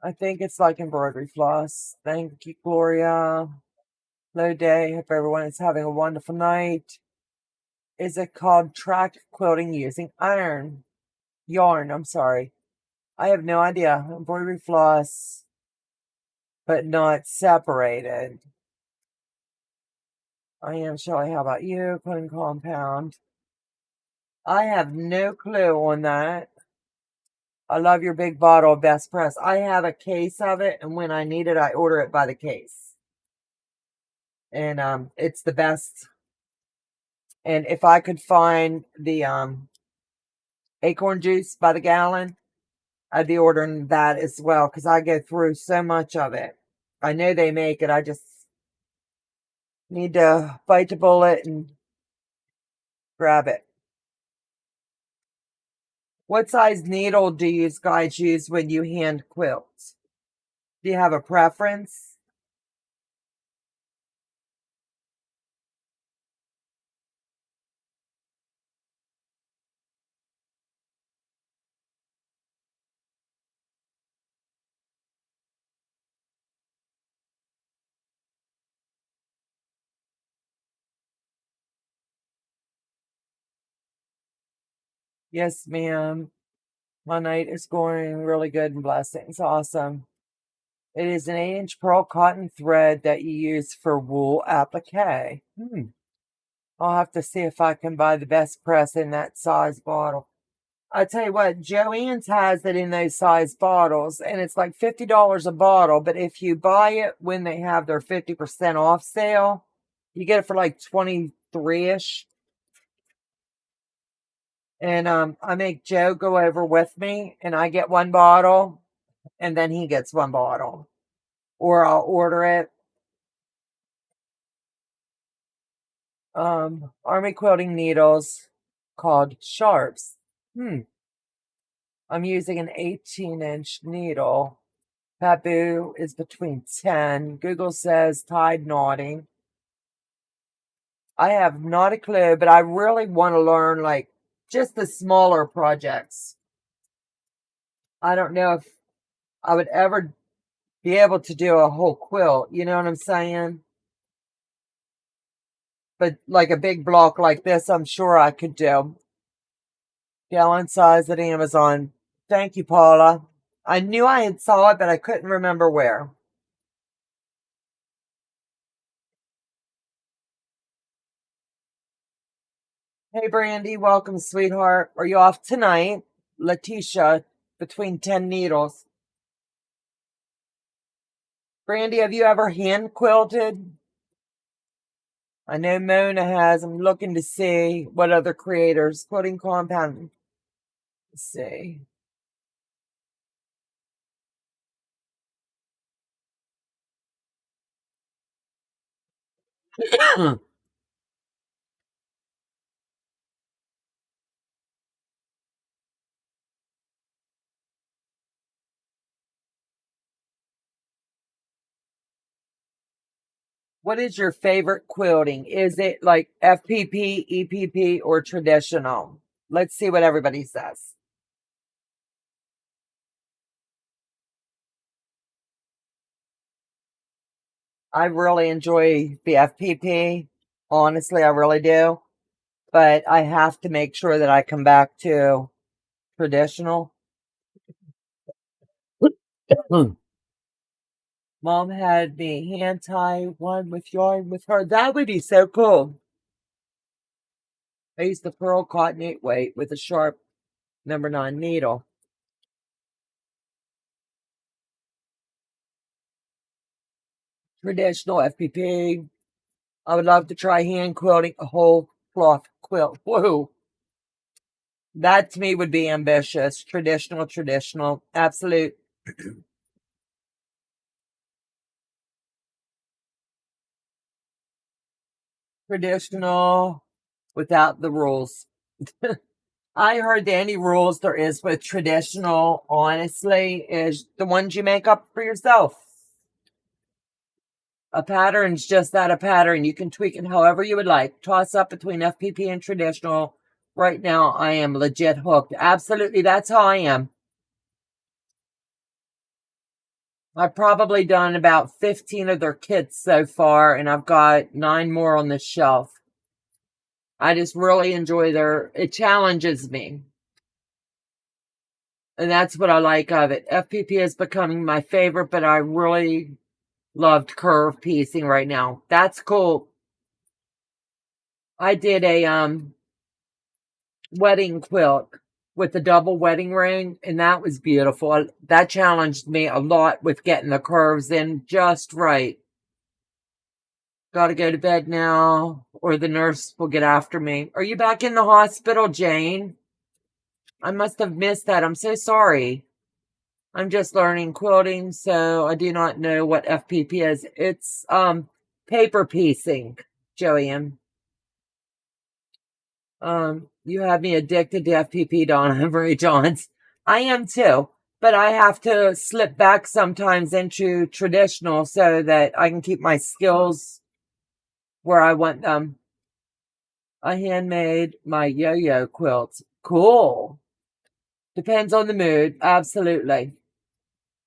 I think it's like embroidery floss. Thank you, Gloria. Hello, day. Hope everyone is having a wonderful night. Is it called track quilting using yarn? I'm sorry. I have no idea. Embroidery floss, but not separated. I am Shelley. How about you? Quilting compound. I have no clue on that. I love your big bottle of Best Press. I have a case of it, and when I need it, I order it by the case. And it's the best. And if I could find the acorn juice by the gallon, I'd be ordering that as well, because I go through so much of it. I know they make it. I just need to bite the bullet and grab it. What size needle do you guys use when you hand quilt? Do you have a preference? Yes, ma'am. My night is going really good and blessings. Awesome. It is an 8-inch pearl cotton thread that you use for wool applique. I'll have to see if I can buy the Best Press in that size bottle. I tell you what, Joann's has it in those size bottles, and it's like $50 a bottle. But if you buy it when they have their 50% off sale, you get it for like 23-ish. And I make Joe go over with me, and I get one bottle, and then he gets one bottle. Or I'll order it. Army quilting needles called Sharps. I'm using an 18-inch needle. Babu is between 10. Google says tide knotting. I have not a clue, but I really want to learn like just the smaller projects. I don't know if I would ever be able to do a whole quilt. You know what I'm saying? But like a big block like this, I'm sure I could do. Gallon size at Amazon. Thank you, Paula. I knew I had saw it, but I couldn't remember where. Hey, Brandy. Welcome, sweetheart. Are you off tonight? Letitia, between 10 needles. Brandy, have you ever hand quilted? I know Mona has. I'm looking to see what other creators. Quilting compound. Let's see. What is your favorite quilting? Is it like FPP, EPP, or traditional? Let's see what everybody says. I really enjoy the FPP. Honestly, I really do. But I have to make sure that I come back to traditional. Mom had me hand tie one with yarn with her. That would be so cool. I used the pearl cotton 8-weight with a sharp number 9 needle. Traditional FPP. I would love to try hand quilting a whole cloth quilt. Whoa. That to me would be ambitious. Traditional. Absolute. Traditional without the rules. I heard the only rules there is with traditional, honestly, is the ones you make up for yourself. A pattern's just that, a pattern. You can tweak it however you would like. Toss up between FPP and traditional, Right now, I am legit hooked. Absolutely, that's how I am. I've probably done about 15 of their kits so far, and I've got 9 more on the shelf. I just really enjoy it challenges me. And that's what I like of it. FPP is becoming my favorite, but I really loved curve piecing right now. That's cool. I did a wedding quilt with the double wedding ring, and that was beautiful. That challenged me a lot with getting the curves in just right. Gotta go to bed now, or the nurse will get after me. Are you back in the hospital, Jane? I must have missed that. I'm so sorry. I'm just learning quilting, so I do not know what FPP is. It's paper piecing, Joanne. You have me addicted to FPP, Donna, Marie Johns. I am too, but I have to slip back sometimes into traditional so that I can keep my skills where I want them. I handmade my yo-yo quilts. Cool. Depends on the mood. Absolutely.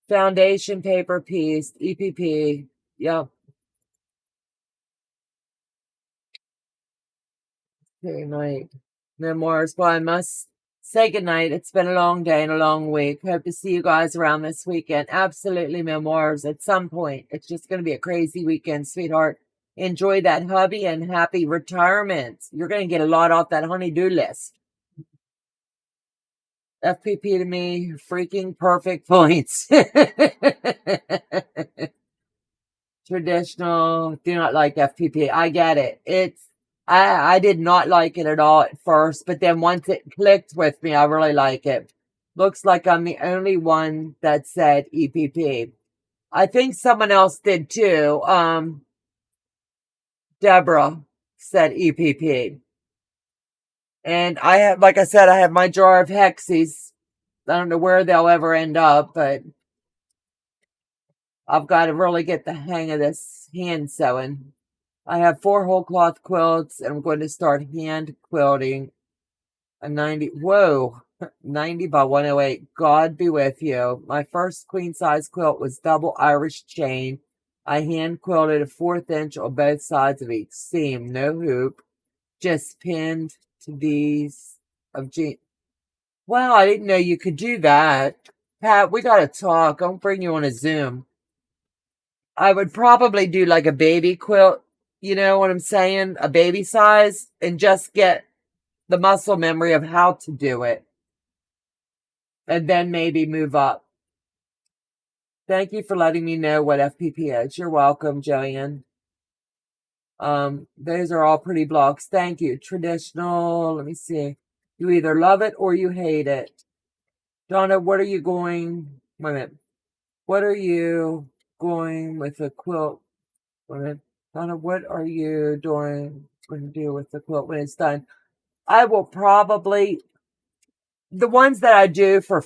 Foundation paper piece, EPP. Yep. Good night. Memoirs. Well, I must say goodnight. It's been a long day and a long week. Hope to see you guys around this weekend. Absolutely, memoirs at some point. It's just going to be a crazy weekend, sweetheart. Enjoy that hubby and happy retirement. You're going to get a lot off that honey-do list. FPP to me, freaking perfect points. Traditional, do not like FPP. I get it. I did not like it at all at first, but then once it clicked with me, I really like it. Looks like I'm the only one that said EPP. I think someone else did too. Deborah said EPP. And I have, like I said, I have my jar of Hexies. I don't know where they'll ever end up, but I've got to really get the hang of this hand sewing. I have 4 whole cloth quilts, and I'm going to start hand quilting a 90. Whoa, 90 by 108. God be with you. My first queen size quilt was double Irish chain. I hand quilted a 1/4 inch on both sides of each seam, no hoop, just pinned to these of jeans. Wow, I didn't know you could do that. Pat, we gotta talk. I'll bring you on a Zoom. I would probably do like a baby quilt, you know what I'm saying? A baby size, and just get the muscle memory of how to do it. And then maybe move up. Thank you for letting me know what FPP is. You're welcome, Joanne. Those are all pretty blocks. Thank you. Traditional, let me see. You either love it or you hate it. Donna, what are you going, wait a minute. What are you going with a quilt? Wait a minute. Donna, what are you going to do with the quilt when it's done? I will probably, the ones that I do for,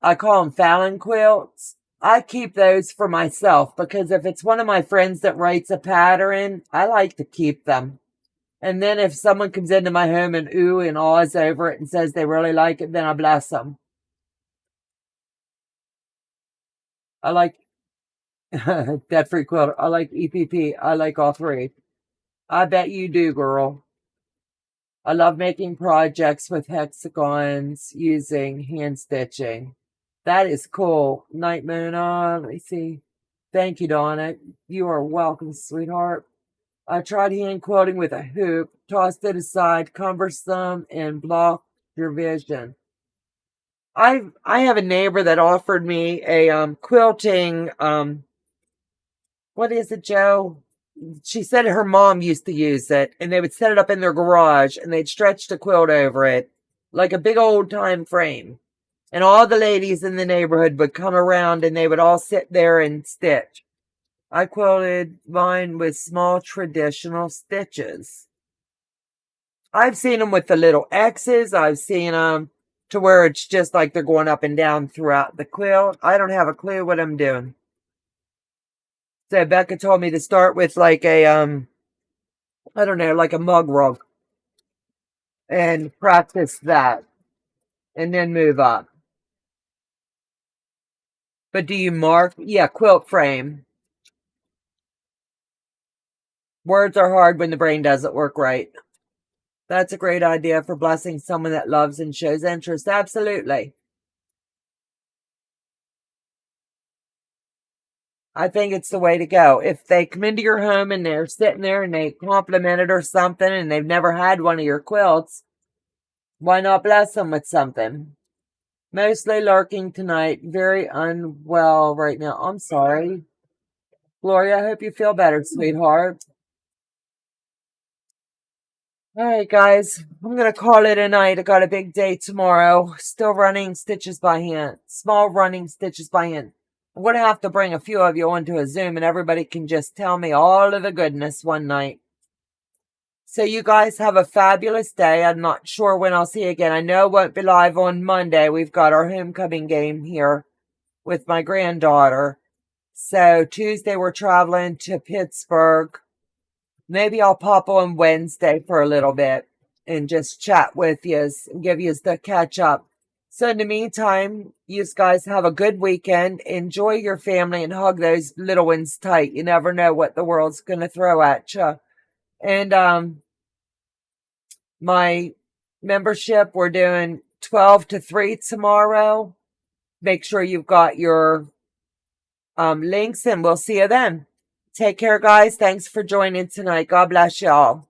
I call them Fallon quilts. I keep those for myself because if it's one of my friends that writes a pattern, I like to keep them. And then if someone comes into my home and ooh and ahs over it and says they really like it, then I bless them. I like Debt Free Quilter. I like EPP. I like all 3. I bet you do, girl. I love making projects with hexagons using hand stitching. That is cool. Night Moon on. Let me see. Thank you, Donna. You are welcome, sweetheart. I tried hand quilting with a hoop, tossed it aside, cumbersome, and blocked your vision. I have a neighbor that offered me a quilting what is it, Joe? She said her mom used to use it, and they would set it up in their garage, and they'd stretch the quilt over it like a big old time frame. And all the ladies in the neighborhood would come around, and they would all sit there and stitch. I quilted mine with small traditional stitches. I've seen them with the little X's. I've seen them to where it's just like they're going up and down throughout the quilt. I don't have a clue what I'm doing. So Becca told me to start with like a, I don't know, like a mug rug. and practice that and then move up. But do you mark? Yeah, quilt frame. Words are hard when the brain doesn't work right. That's a great idea for blessing someone that loves and shows interest. Absolutely. I think it's the way to go. If they come into your home and they're sitting there and they compliment it or something and they've never had one of your quilts, why not bless them with something? Mostly lurking tonight. Very unwell right now. I'm sorry. Gloria, I hope you feel better, sweetheart. All right, guys. I'm going to call it a night. I got a big day tomorrow. Still running stitches by hand. Small running stitches by hand. I'm going to have to bring a few of you onto a Zoom and everybody can just tell me all of the goodness one night. So you guys have a fabulous day. I'm not sure when I'll see you again. I know it won't be live on Monday. We've got our homecoming game here with my granddaughter. So Tuesday we're traveling to Pittsburgh. Maybe I'll pop on Wednesday for a little bit and just chat with you and give you the catch up. So in the meantime, you guys have a good weekend. Enjoy your family and hug those little ones tight. You never know what the world's going to throw at you. And my membership, we're doing 12 to 3 tomorrow. Make sure you've got your links and we'll see you then. Take care, guys. Thanks for joining tonight. God bless y'all.